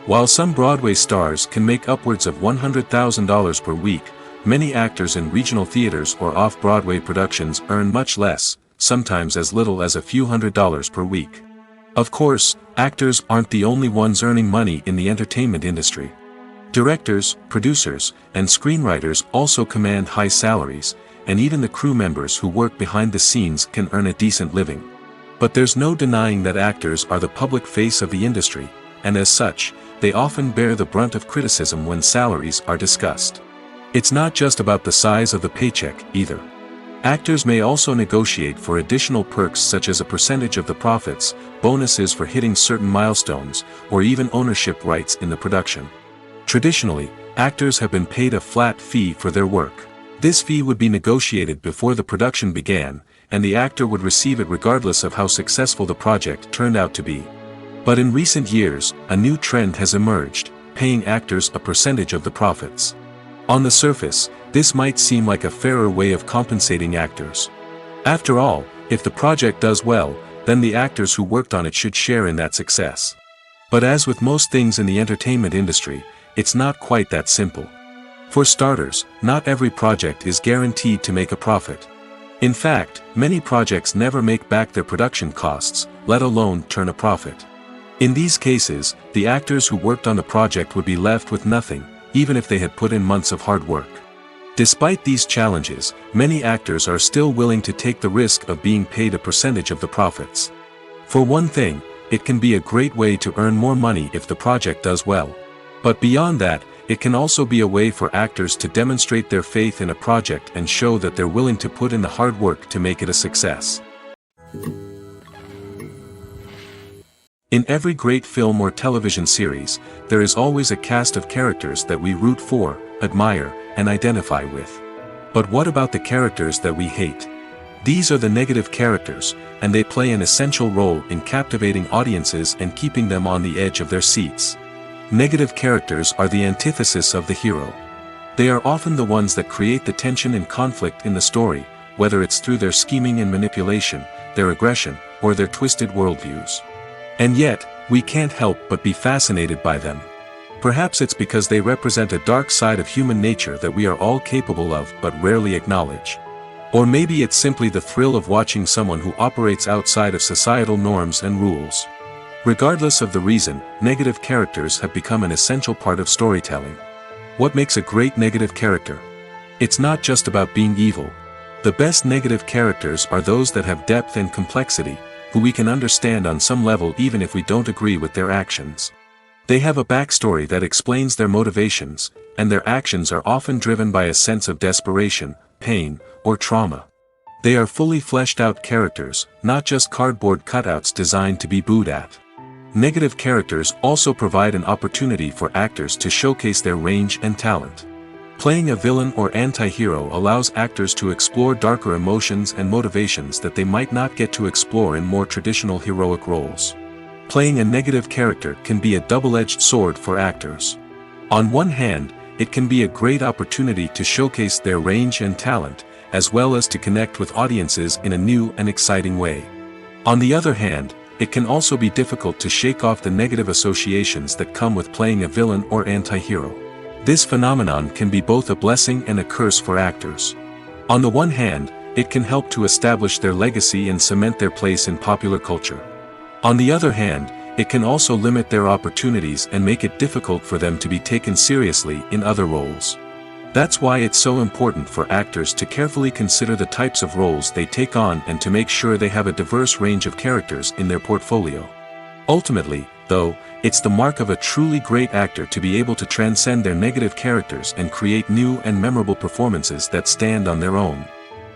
While some Broadway stars can make upwards of $100,000 per week, many actors in regional theaters or off-Broadway productions earn much less, sometimes as little as a few $100s per week. Of course, actors aren't the only ones earning money in the entertainment industry. Directors, producers, and screenwriters also command high salaries, and even the crew members who work behind the scenes can earn a decent living. But there's no denying that actors are the public face of the industry, and as such, they often bear the brunt of criticism when salaries are discussed. It's not just about the size of the paycheck, either. Actors may also negotiate for additional perks such as a percentage of the profits, bonuses for hitting certain milestones, or even ownership rights in the production. Traditionally, actors have been paid a flat fee for their work. This fee would be negotiated before the production began, and the actor would receive it regardless of how successful the project turned out to be. But in recent years, a new trend has emerged, paying actors a percentage of the profits. On the surface, this might seem like a fairer way of compensating actors. After all, if the project does well, then the actors who worked on it should share in that success. But as with most things in the entertainment industry, it's not quite that simple. For starters, not every project is guaranteed to make a profit. In fact, many projects never make back their production costs, let alone turn a profit. In these cases, the actors who worked on the project would be left with nothing, even if they had put in months of hard work. Despite these challenges, many actors are still willing to take the risk of being paid a percentage of the profits. For one thing, it can be a great way to earn more money if the project does well. But beyond that, it can also be a way for actors to demonstrate their faith in a project and show that they're willing to put in the hard work to make it a success. In every great film or television series, there is always a cast of characters that we root for, admire, and identify with. But what about the characters that we hate? These are the negative characters, and they play an essential role in captivating audiences and keeping them on the edge of their seats. Negative characters are the antithesis of the hero. They are often the ones that create the tension and conflict in the story, whether it's through their scheming and manipulation, their aggression, or their twisted worldviews. And yet, we can't help but be fascinated by them. Perhaps it's because they represent a dark side of human nature that we are all capable of but rarely acknowledge. Or maybe it's simply the thrill of watching someone who operates outside of societal norms and rules. Regardless of the reason, negative characters have become an essential part of storytelling. What makes a great negative character? It's not just about being evil. The best negative characters are those that have depth and complexity, who we can understand on some level even if we don't agree with their actions. They have a backstory that explains their motivations, and their actions are often driven by a sense of desperation, pain, or trauma. They are fully fleshed out characters, not just cardboard cutouts designed to be booed at. Negative characters also provide an opportunity for actors to showcase their range and talent. Playing a villain or anti-hero allows actors to explore darker emotions and motivations that they might not get to explore in more traditional heroic roles. Playing a negative character can be a double-edged sword for actors. On one hand, it can be a great opportunity to showcase their range and talent, as well as to connect with audiences in a new and exciting way. On the other hand, it can also be difficult to shake off the negative associations that come with playing a villain or anti-hero. This phenomenon can be both a blessing and a curse for actors. On the one hand, it can help to establish their legacy and cement their place in popular culture. On the other hand, it can also limit their opportunities and make it difficult for them to be taken seriously in other roles. That's why it's so important for actors to carefully consider the types of roles they take on and to make sure they have a diverse range of characters in their portfolio. Ultimately, though, it's the mark of a truly great actor to be able to transcend their negative characters and create new and memorable performances that stand on their own.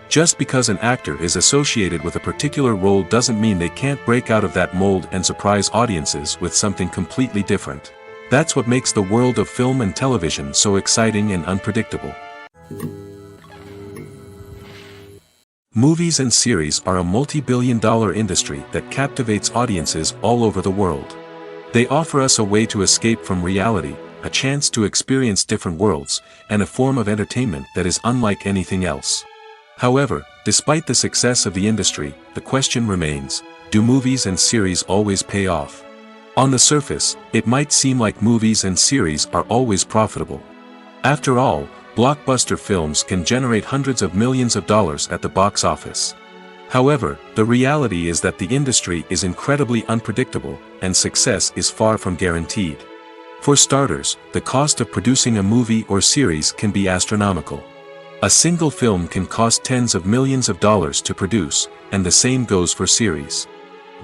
Just because an actor is associated with a particular role doesn't mean they can't break out of that mold and surprise audiences with something completely different. That's what makes the world of film and television so exciting and unpredictable. Movies and series are a multi-billion-dollar industry that captivates audiences all over the world. They offer us a way to escape from reality, a chance to experience different worlds, and a form of entertainment that is unlike anything else. However, despite the success of the industry, the question remains, do movies and series always pay off? On the surface, it might seem like movies and series are always profitable. After all, blockbuster films can generate hundreds of millions of dollars at the box office. However, the reality is that the industry is incredibly unpredictable, and success is far from guaranteed. For starters, the cost of producing a movie or series can be astronomical. A single film can cost tens of millions of dollars to produce, and the same goes for series.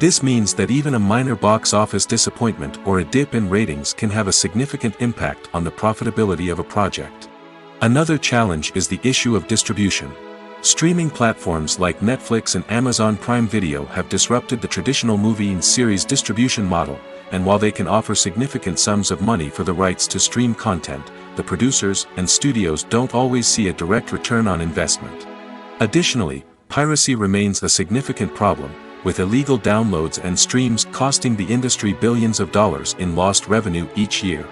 This means that even a minor box office disappointment or a dip in ratings can have a significant impact on the profitability of a project. Another challenge is the issue of distribution. Streaming platforms like Netflix and Amazon Prime Video have disrupted the traditional movie and series distribution model, and while they can offer significant sums of money for the rights to stream content, the producers and studios don't always see a direct return on investment. Additionally, piracy remains a significant problem, with illegal downloads and streams costing the industry billions of dollars in lost revenue each year.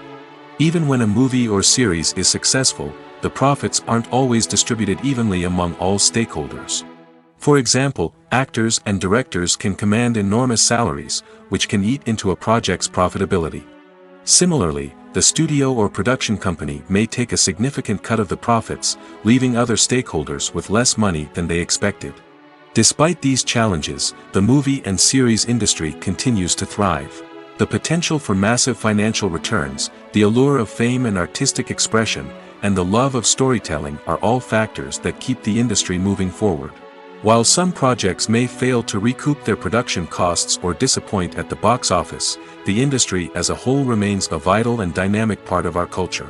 Even when a movie or series is successful, the profits aren't always distributed evenly among all stakeholders. For example, actors and directors can command enormous salaries, which can eat into a project's profitability. Similarly, the studio or production company may take a significant cut of the profits, leaving other stakeholders with less money than they expected. Despite these challenges, the movie and series industry continues to thrive. The potential for massive financial returns, the allure of fame and artistic expression, and the love of storytelling are all factors that keep the industry moving forward. While some projects may fail to recoup their production costs or disappoint at the box office, the industry as a whole remains a vital and dynamic part of our culture.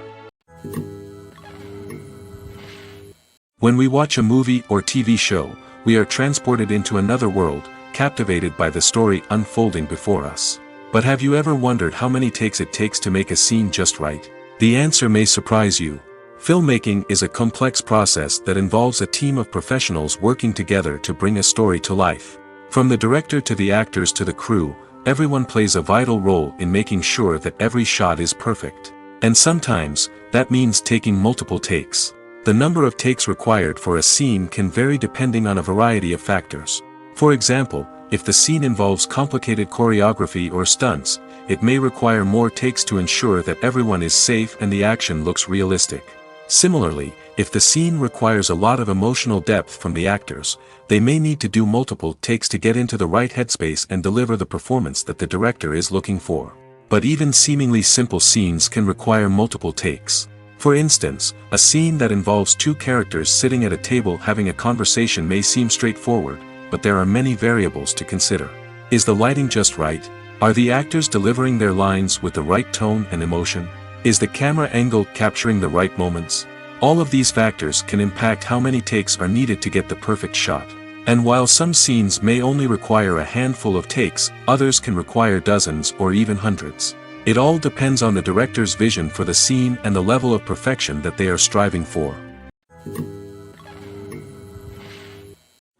When we watch a movie or TV show, we are transported into another world, captivated by the story unfolding before us. But have you ever wondered how many takes it takes to make a scene just right? The answer may surprise you. Filmmaking is a complex process that involves a team of professionals working together to bring a story to life. From the director to the actors to the crew, everyone plays a vital role in making sure that every shot is perfect. And sometimes, that means taking multiple takes. The number of takes required for a scene can vary depending on a variety of factors. For example, if the scene involves complicated choreography or stunts, it may require more takes to ensure that everyone is safe and the action looks realistic. Similarly, if the scene requires a lot of emotional depth from the actors, they may need to do multiple takes to get into the right headspace and deliver the performance that the director is looking for. But even seemingly simple scenes can require multiple takes. For instance, a scene that involves two characters sitting at a table having a conversation may seem straightforward, but there are many variables to consider. Is the lighting just right? Are the actors delivering their lines with the right tone and emotion? Is the camera angle capturing the right moments? All of these factors can impact how many takes are needed to get the perfect shot. And while some scenes may only require a handful of takes, others can require dozens or even hundreds. It all depends on the director's vision for the scene and the level of perfection that they are striving for.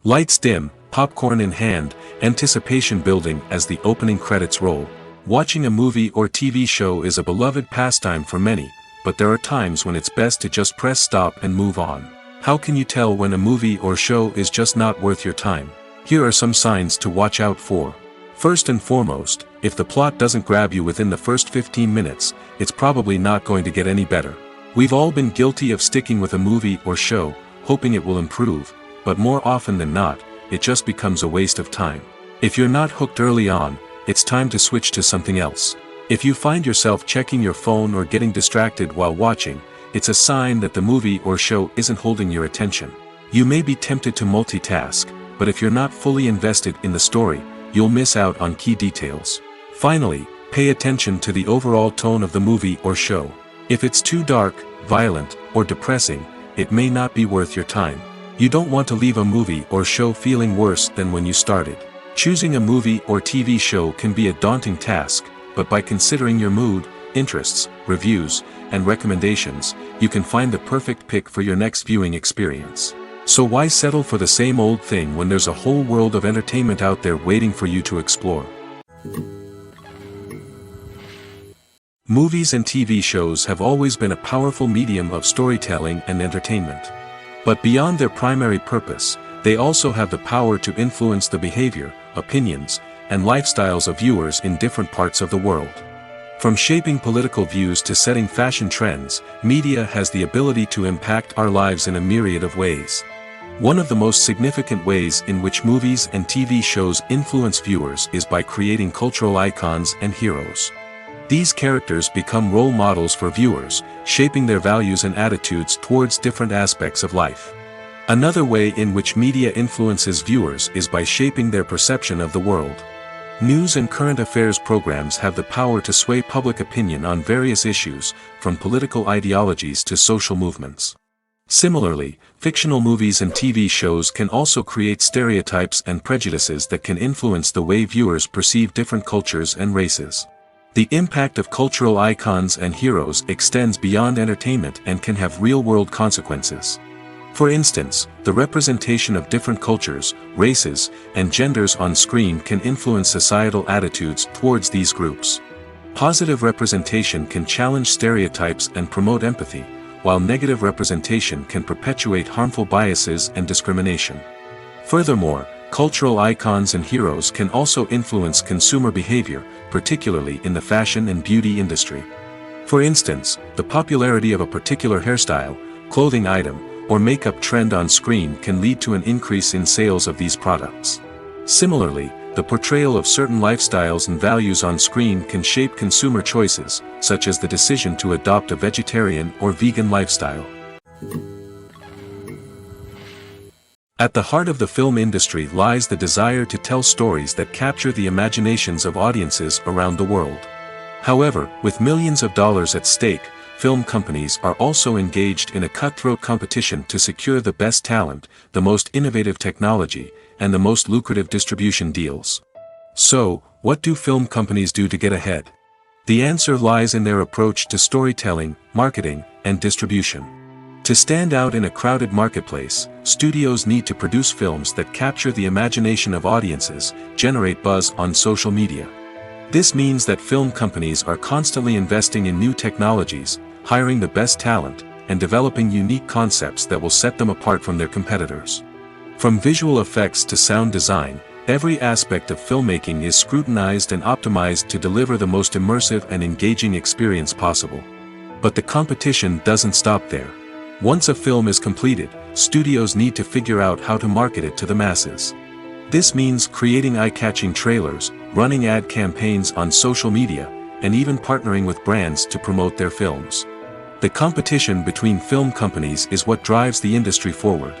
Lights dim, popcorn in hand, anticipation building as the opening credits roll. Watching a movie or TV show is a beloved pastime for many, but there are times when it's best to just press stop and move on. How can you tell when a movie or show is just not worth your time? Here are some signs to watch out for. First and foremost, if the plot doesn't grab you within the first 15 minutes, it's probably not going to get any better. We've all been guilty of sticking with a movie or show, hoping it will improve, but more often than not, it just becomes a waste of time. If you're not hooked early on, it's time to switch to something else. If you find yourself checking your phone or getting distracted while watching, it's a sign that the movie or show isn't holding your attention. You may be tempted to multitask, but if you're not fully invested in the story, you'll miss out on key details. Finally, pay attention to the overall tone of the movie or show. If it's too dark, violent, or depressing, it may not be worth your time. You don't want to leave a movie or show feeling worse than when you started. Choosing a movie or TV show can be a daunting task, but by considering your mood, interests, reviews, and recommendations, you can find the perfect pick for your next viewing experience. So why settle for the same old thing when there's a whole world of entertainment out there waiting for you to explore? Movies and TV shows have always been a powerful medium of storytelling and entertainment. But beyond their primary purpose, they also have the power to influence the behavior, opinions, and lifestyles of viewers in different parts of the world. From shaping political views to setting fashion trends, media has the ability to impact our lives in a myriad of ways. One of the most significant ways in which movies and TV shows influence viewers is by creating cultural icons and heroes. These characters become role models for viewers, shaping their values and attitudes towards different aspects of life. Another way in which media influences viewers is by shaping their perception of the world. News and current affairs programs have the power to sway public opinion on various issues, from political ideologies to social movements. Similarly, fictional movies and TV shows can also create stereotypes and prejudices that can influence the way viewers perceive different cultures and races. The impact of cultural icons and heroes extends beyond entertainment and can have real-world consequences. For instance, the representation of different cultures, races, and genders on screen can influence societal attitudes towards these groups. Positive representation can challenge stereotypes and promote empathy, while negative representation can perpetuate harmful biases and discrimination. Furthermore, cultural icons and heroes can also influence consumer behavior, particularly in the fashion and beauty industry. For instance, the popularity of a particular hairstyle, clothing item, or makeup trend on screen can lead to an increase in sales of these products. Similarly, the portrayal of certain lifestyles and values on screen can shape consumer choices, such as the decision to adopt a vegetarian or vegan lifestyle. At the heart of the film industry lies the desire to tell stories that capture the imaginations of audiences around the world. However, with millions of dollars at stake, film companies are also engaged in a cutthroat competition to secure the best talent, the most innovative technology, and the most lucrative distribution deals. So, What do film companies do to get ahead? The answer lies in their approach to storytelling, marketing, and distribution. To stand out in a crowded marketplace, studios need to produce films that capture the imagination of audiences, generate buzz on social media. This means that film companies are constantly investing in new technologies, hiring the best talent, and developing unique concepts that will set them apart from their competitors. From visual effects to sound design, every aspect of filmmaking is scrutinized and optimized to deliver the most immersive and engaging experience possible. But the competition doesn't stop there. Once a film is completed, studios need to figure out how to market it to the masses. This means creating eye-catching trailers, running ad campaigns on social media, and even partnering with brands to promote their films. The competition between film companies is what drives the industry forward.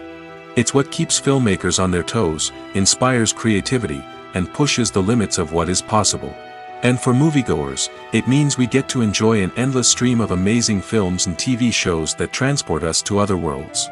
It's what keeps filmmakers on their toes, inspires creativity, and pushes the limits of what is possible. And for moviegoers, it means we get to enjoy an endless stream of amazing films and TV shows that transport us to other worlds.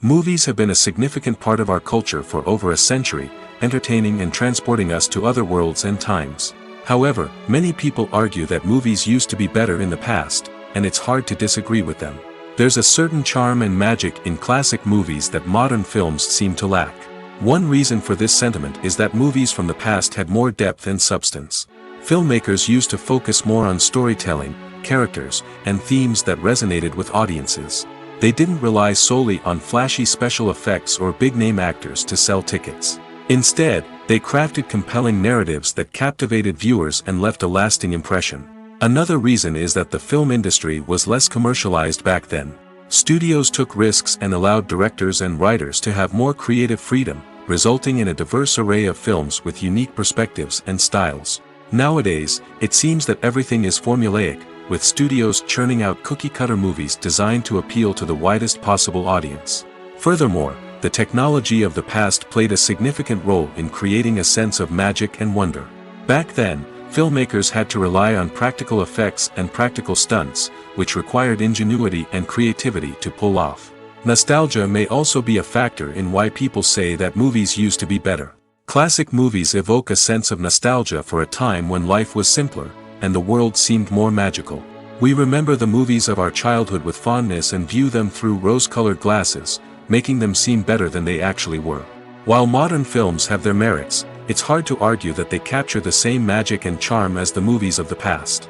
Movies have been a significant part of our culture for over a century, entertaining and transporting us to other worlds and times. However, many people argue that movies used to be better in the past, and it's hard to disagree with them. There's a certain charm and magic in classic movies that modern films seem to lack. One reason for this sentiment is that movies from the past had more depth and substance. Filmmakers used to focus more on storytelling, characters, and themes that resonated with audiences. They didn't rely solely on flashy special effects or big-name actors to sell tickets. Instead, they crafted compelling narratives that captivated viewers and left a lasting impression. Another reason is that the film industry was less commercialized back then. Studios took risks and allowed directors and writers to have more creative freedom, resulting in a diverse array of films with unique perspectives and styles. Nowadays, it seems that everything is formulaic, with studios churning out cookie-cutter movies designed to appeal to the widest possible audience. Furthermore, the technology of the past played a significant role in creating a sense of magic and wonder. Back then, filmmakers had to rely on practical effects and practical stunts, which required ingenuity and creativity to pull off. Nostalgia may also be a factor in why people say that movies used to be better. Classic movies evoke a sense of nostalgia for a time when life was simpler, and the world seemed more magical. We remember the movies of our childhood with fondness and view them through rose-colored glasses, making them seem better than they actually were. While modern films have their merits, it's hard to argue that they capture the same magic and charm as the movies of the past.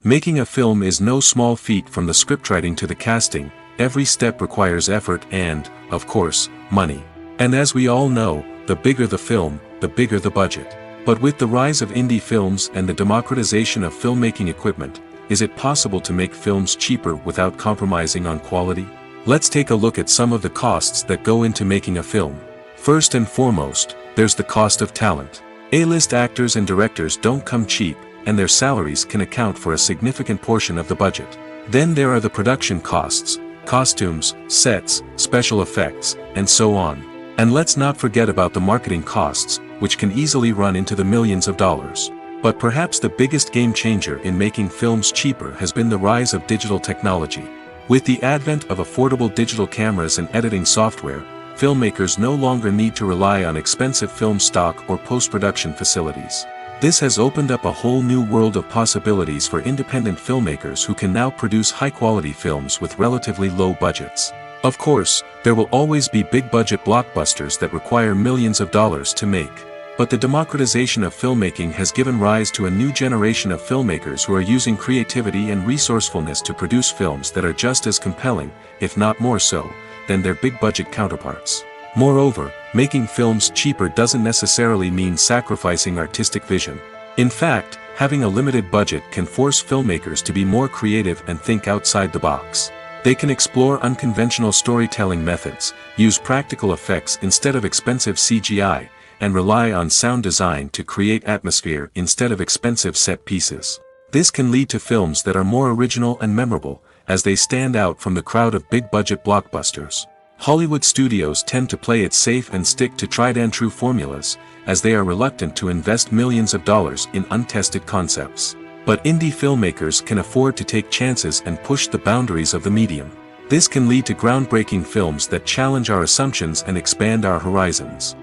Making a film is no small feat. From the scriptwriting to the casting, every step requires effort and, of course, money. And as we all know, the bigger the film, the bigger the budget. But with the rise of indie films and the democratization of filmmaking equipment, is it possible to make films cheaper without compromising on quality? Let's take a look at some of the costs that go into making a film. First and foremost, there's the cost of talent. A-list actors and directors don't come cheap, and their salaries can account for a significant portion of the budget. Then there are the production costs, costumes, sets, special effects, and so on. And let's not forget about the marketing costs, which can easily run into the millions of dollars. But perhaps the biggest game changer in making films cheaper has been the rise of digital technology. With the advent of affordable digital cameras and editing software, filmmakers no longer need to rely on expensive film stock or post-production facilities. This has opened up a whole new world of possibilities for independent filmmakers who can now produce high-quality films with relatively low budgets. Of course, there will always be big-budget blockbusters that require millions of dollars to make. But the democratization of filmmaking has given rise to a new generation of filmmakers who are using creativity and resourcefulness to produce films that are just as compelling, if not more so, than their big-budget counterparts. Moreover, making films cheaper doesn't necessarily mean sacrificing artistic vision. In fact, having a limited budget can force filmmakers to be more creative and think outside the box. They can explore unconventional storytelling methods, use practical effects instead of expensive CGI, and rely on sound design to create atmosphere instead of expensive set pieces. This can lead to films that are more original and memorable, as they stand out from the crowd of big-budget blockbusters. Hollywood studios tend to play it safe and stick to tried-and-true formulas, as they are reluctant to invest millions of dollars in untested concepts. But indie filmmakers can afford to take chances and push the boundaries of the medium. This can lead to groundbreaking films that challenge our assumptions and expand our horizons.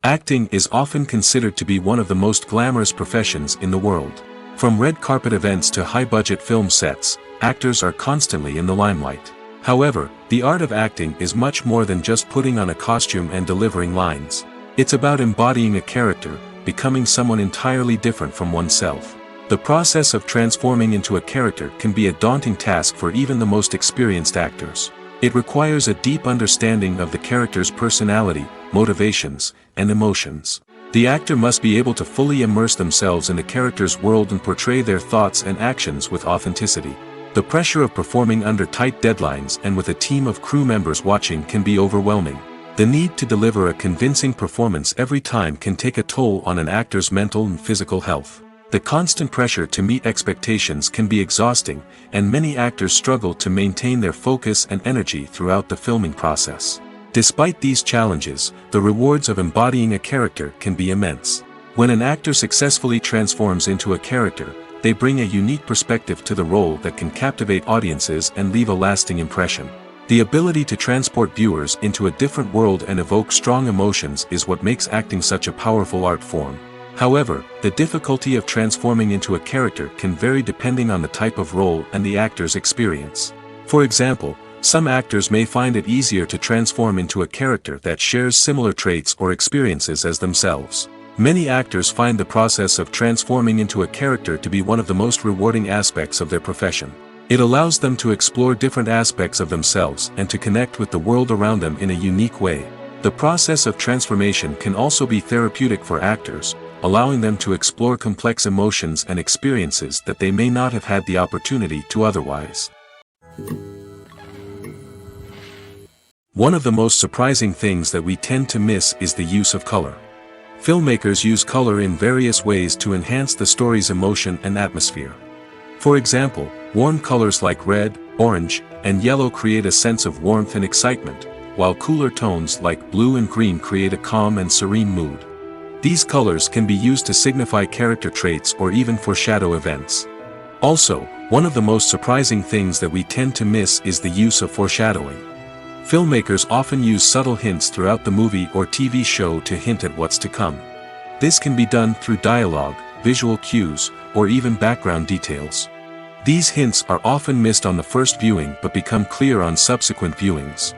Acting is often considered to be one of the most glamorous professions in the world. From red carpet events to high-budget film sets, actors are constantly in the limelight. However, the art of acting is much more than just putting on a costume and delivering lines. It's about embodying a character, becoming someone entirely different from oneself. The process of transforming into a character can be a daunting task for even the most experienced actors. It requires a deep understanding of the character's personality, motivations, and emotions. The actor must be able to fully immerse themselves in the character's world and portray their thoughts and actions with authenticity. The pressure of performing under tight deadlines and with a team of crew members watching can be overwhelming. The need to deliver a convincing performance every time can take a toll on an actor's mental and physical health. The constant pressure to meet expectations can be exhausting, and many actors struggle to maintain their focus and energy throughout the filming process. Despite these challenges, the rewards of embodying a character can be immense. When an actor successfully transforms into a character, they bring a unique perspective to the role that can captivate audiences and leave a lasting impression. The ability to transport viewers into a different world and evoke strong emotions is what makes acting such a powerful art form. However, the difficulty of transforming into a character can vary depending on the type of role and the actor's experience. For example, some actors may find it easier to transform into a character that shares similar traits or experiences as themselves. Many actors find the process of transforming into a character to be one of the most rewarding aspects of their profession. It allows them to explore different aspects of themselves and to connect with the world around them in a unique way. The process of transformation can also be therapeutic for actors, allowing them to explore complex emotions and experiences that they may not have had the opportunity to otherwise. One of the most surprising things that we tend to miss is the use of color. Filmmakers use color in various ways to enhance the story's emotion and atmosphere. For example, warm colors like red, orange, and yellow create a sense of warmth and excitement, while cooler tones like blue and green create a calm and serene mood. These colors can be used to signify character traits or even foreshadow events. Also, one of the most surprising things that we tend to miss is the use of foreshadowing. Filmmakers often use subtle hints throughout the movie or TV show to hint at what's to come. This can be done through dialogue, visual cues, or even background details. These hints are often missed on the first viewing but become clear on subsequent viewings.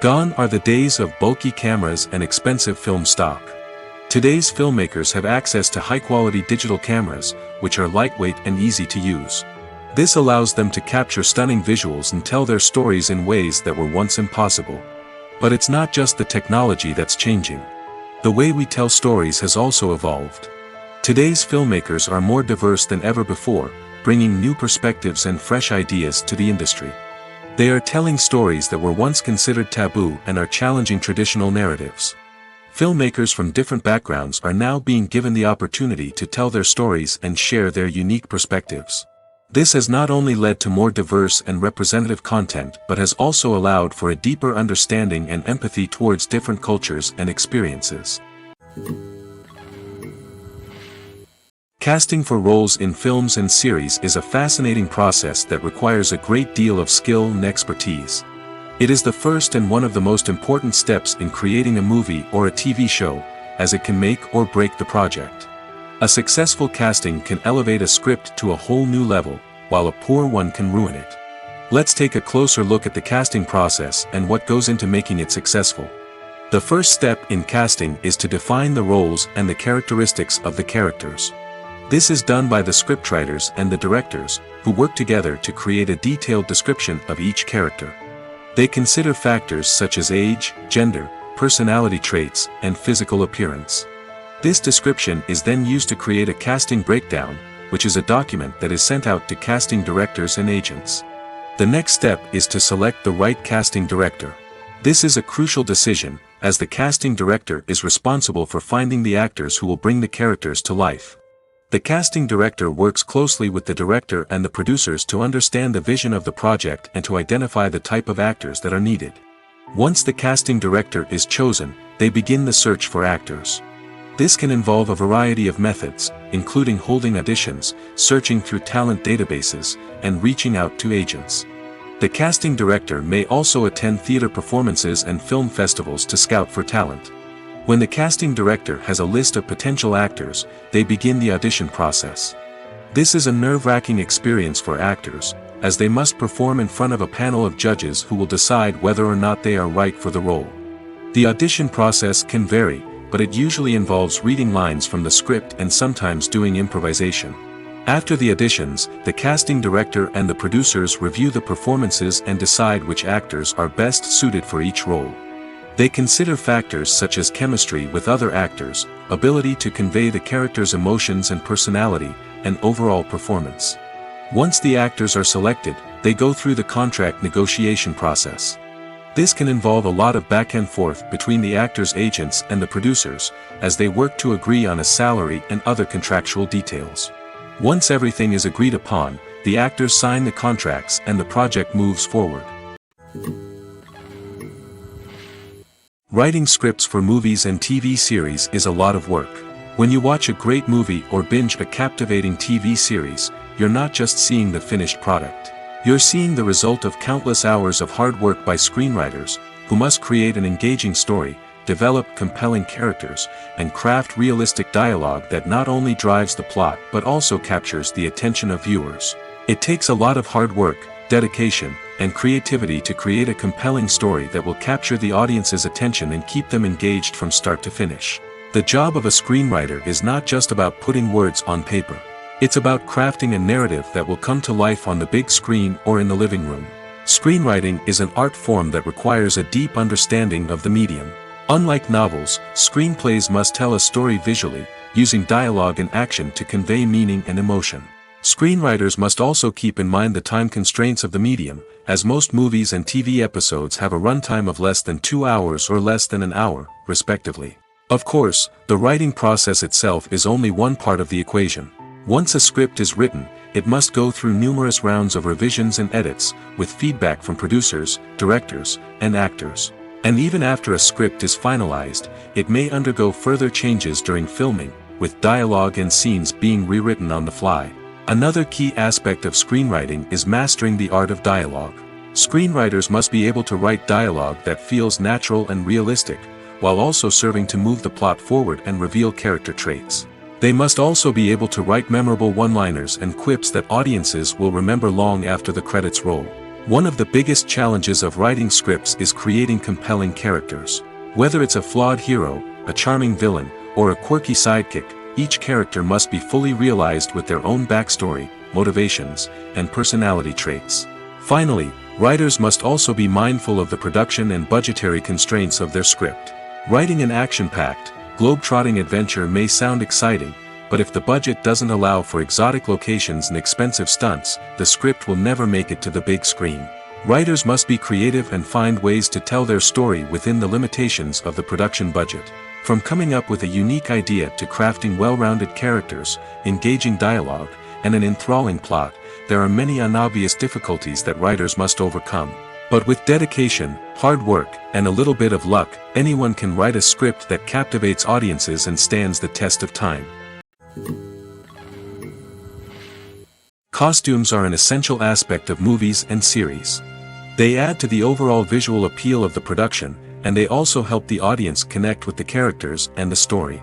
Gone are the days of bulky cameras and expensive film stock. Today's filmmakers have access to high-quality digital cameras, which are lightweight and easy to use. This allows them to capture stunning visuals and tell their stories in ways that were once impossible. But it's not just the technology that's changing. The way we tell stories has also evolved. Today's filmmakers are more diverse than ever before, bringing new perspectives and fresh ideas to the industry. They are telling stories that were once considered taboo and are challenging traditional narratives. Filmmakers from different backgrounds are now being given the opportunity to tell their stories and share their unique perspectives. This has not only led to more diverse and representative content but has also allowed for a deeper understanding and empathy towards different cultures and experiences. Casting for roles in films and series is a fascinating process that requires a great deal of skill and expertise. It is the first and one of the most important steps in creating a movie or a TV show, as it can make or break the project. A successful casting can elevate a script to a whole new level, while a poor one can ruin it. Let's take a closer look at the casting process and what goes into making it successful. The first step in casting is to define the roles and the characteristics of the characters. This is done by the scriptwriters and the directors, who work together to create a detailed description of each character. They consider factors such as age, gender, personality traits, and physical appearance. This description is then used to create a casting breakdown, which is a document that is sent out to casting directors and agents. The next step is to select the right casting director. This is a crucial decision, as the casting director is responsible for finding the actors who will bring the characters to life. The casting director works closely with the director and the producers to understand the vision of the project and to identify the type of actors that are needed. Once the casting director is chosen, they begin the search for actors. This can involve a variety of methods, including holding auditions, searching through talent databases, and reaching out to agents. The casting director may also attend theater performances and film festivals to scout for talent. When the casting director has a list of potential actors, they begin the audition process. This is a nerve-wracking experience for actors, as they must perform in front of a panel of judges who will decide whether or not they are right for the role. The audition process can vary, but it usually involves reading lines from the script and sometimes doing improvisation. After the auditions, the casting director and the producers review the performances and decide which actors are best suited for each role. They consider factors such as chemistry with other actors, ability to convey the character's emotions and personality, and overall performance. Once the actors are selected, they go through the contract negotiation process. This can involve a lot of back and forth between the actors' agents and the producers, as they work to agree on a salary and other contractual details. Once everything is agreed upon, the actors sign the contracts and the project moves forward. Writing scripts for movies and TV series is a lot of work. When you watch a great movie or binge a captivating TV series, you're not just seeing the finished product. You're seeing the result of countless hours of hard work by screenwriters, who must create an engaging story, develop compelling characters, and craft realistic dialogue that not only drives the plot but also captures the attention of viewers. It takes a lot of hard work, dedication, and creativity to create a compelling story that will capture the audience's attention and keep them engaged from start to finish. The job of a screenwriter is not just about putting words on paper. It's about crafting a narrative that will come to life on the big screen or in the living room. Screenwriting is an art form that requires a deep understanding of the medium. Unlike novels, screenplays must tell a story visually, using dialogue and action to convey meaning and emotion. Screenwriters must also keep in mind the time constraints of the medium, as most movies and TV episodes have a runtime of less than 2 hours or less than an hour, respectively. Of course, the writing process itself is only one part of the equation. Once a script is written, it must go through numerous rounds of revisions and edits, with feedback from producers, directors, and actors. And even after a script is finalized, it may undergo further changes during filming, with dialogue and scenes being rewritten on the fly. Another key aspect of screenwriting is mastering the art of dialogue. Screenwriters must be able to write dialogue that feels natural and realistic, while also serving to move the plot forward and reveal character traits. They must also be able to write memorable one-liners and quips that audiences will remember long after the credits roll. One of the biggest challenges of writing scripts is creating compelling characters. Whether it's a flawed hero, a charming villain, or a quirky sidekick, each character must be fully realized with their own backstory, motivations, and personality traits. Finally, writers must also be mindful of the production and budgetary constraints of their script. Writing an action-packed, globe-trotting adventure may sound exciting, but if the budget doesn't allow for exotic locations and expensive stunts, the script will never make it to the big screen. Writers must be creative and find ways to tell their story within the limitations of the production budget. From coming up with a unique idea to crafting well-rounded characters, engaging dialogue, and an enthralling plot, there are many unobvious difficulties that writers must overcome. But with dedication, hard work, and a little bit of luck, anyone can write a script that captivates audiences and stands the test of time. Costumes are an essential aspect of movies and series. They add to the overall visual appeal of the production, and they also help the audience connect with the characters and the story.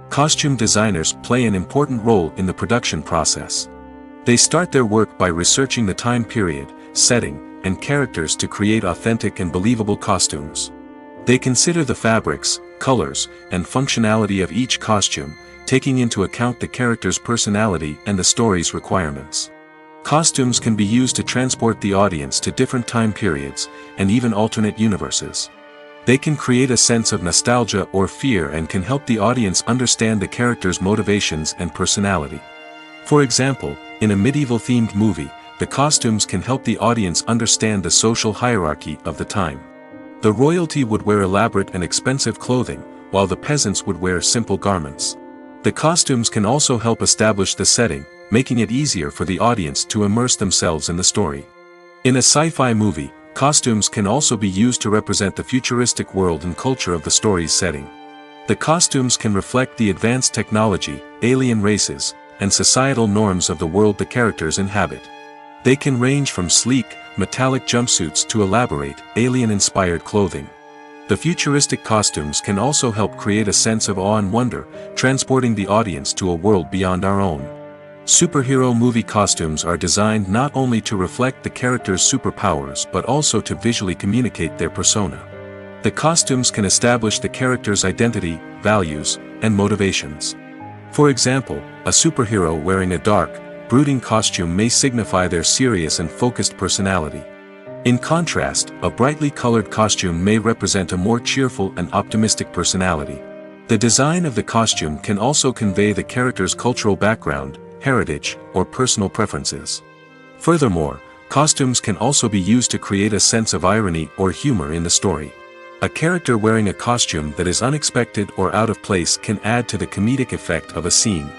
Costume designers play an important role in the production process. They start their work by researching the time period, setting, and characters to create authentic and believable costumes. They consider the fabrics, colors, and functionality of each costume, taking into account the character's personality and the story's requirements. Costumes can be used to transport the audience to different time periods, and even alternate universes. They can create a sense of nostalgia or fear and can help the audience understand the character's motivations and personality. For example, in a medieval-themed movie, the costumes can help the audience understand the social hierarchy of the time. The royalty would wear elaborate and expensive clothing, while the peasants would wear simple garments. The costumes can also help establish the setting, making it easier for the audience to immerse themselves in the story. In a sci-fi movie, costumes can also be used to represent the futuristic world and culture of the story's setting. The costumes can reflect the advanced technology, alien races, and societal norms of the world the characters inhabit. They can range from sleek, metallic jumpsuits to elaborate, alien-inspired clothing. The futuristic costumes can also help create a sense of awe and wonder, transporting the audience to a world beyond our own. Superhero movie costumes are designed not only to reflect the character's superpowers but also to visually communicate their persona. The costumes can establish the character's identity, values, and motivations. For example, a superhero wearing a dark, brooding costume may signify their serious and focused personality. In contrast, a brightly colored costume may represent a more cheerful and optimistic personality. The design of the costume can also convey the character's cultural background, heritage, or personal preferences. Furthermore, costumes can also be used to create a sense of irony or humor in the story. A character wearing a costume that is unexpected or out of place can add to the comedic effect of a scene.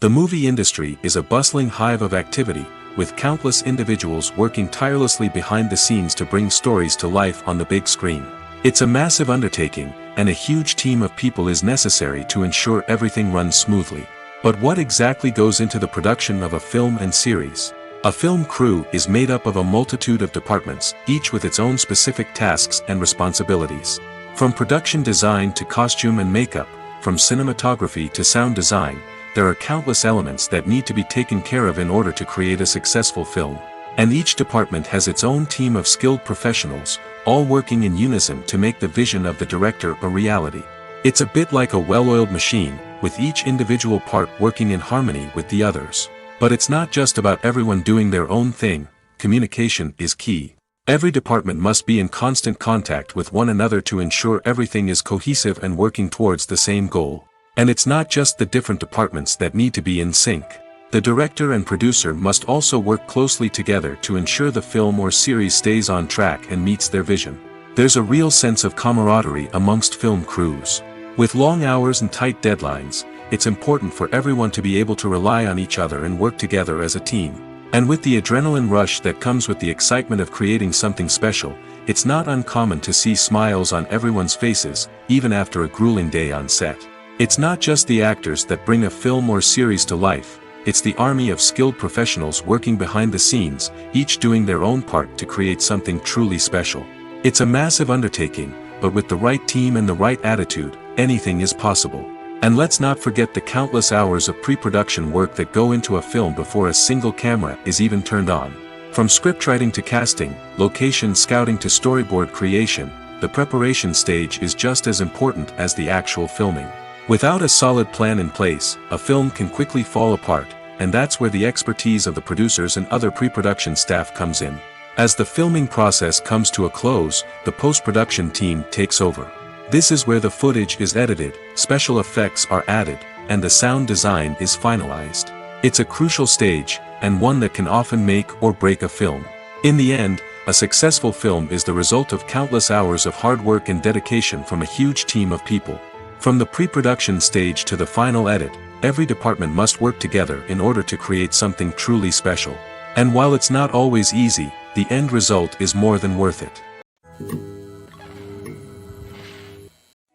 The movie industry is a bustling hive of activity, with countless individuals working tirelessly behind the scenes to bring stories to life on the big screen. It's a massive undertaking, and a huge team of people is necessary to ensure everything runs smoothly. But what exactly goes into the production of a film and series? A film crew is made up of a multitude of departments, each with its own specific tasks and responsibilities. From production design to costume and makeup, from cinematography to sound design, there are countless elements that need to be taken care of in order to create a successful film. And each department has its own team of skilled professionals, all working in unison to make the vision of the director a reality. It's a bit like a well-oiled machine, with each individual part working in harmony with the others. But it's not just about everyone doing their own thing, communication is key. Every department must be in constant contact with one another to ensure everything is cohesive and working towards the same goal. And it's not just the different departments that need to be in sync. The director and producer must also work closely together to ensure the film or series stays on track and meets their vision. There's a real sense of camaraderie amongst film crews. With long hours and tight deadlines, it's important for everyone to be able to rely on each other and work together as a team. And with the adrenaline rush that comes with the excitement of creating something special, it's not uncommon to see smiles on everyone's faces, even after a grueling day on set. It's not just the actors that bring a film or series to life, it's the army of skilled professionals working behind the scenes, each doing their own part to create something truly special. It's a massive undertaking, but with the right team and the right attitude, anything is possible. And let's not forget the countless hours of pre-production work that go into a film before a single camera is even turned on. From scriptwriting to casting, location scouting to storyboard creation, the preparation stage is just as important as the actual filming. Without a solid plan in place, a film can quickly fall apart, and that's where the expertise of the producers and other pre-production staff comes in. As the filming process comes to a close, the post-production team takes over. This is where the footage is edited, special effects are added, and the sound design is finalized. It's a crucial stage, and one that can often make or break a film. In the end, a successful film is the result of countless hours of hard work and dedication from a huge team of people. From the pre-production stage to the final edit, every department must work together in order to create something truly special. And while it's not always easy, the end result is more than worth it.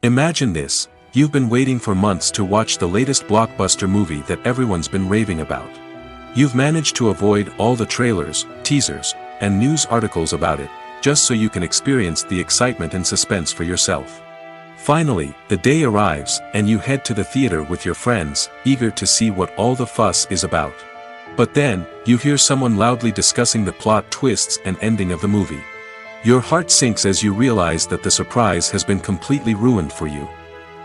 Imagine this, you've been waiting for months to watch the latest blockbuster movie that everyone's been raving about. You've managed to avoid all the trailers, teasers, and news articles about it, just so you can experience the excitement and suspense for yourself. Finally, the day arrives, and you head to the theater with your friends, eager to see what all the fuss is about. But then, you hear someone loudly discussing the plot twists and ending of the movie. Your heart sinks as you realize that the surprise has been completely ruined for you.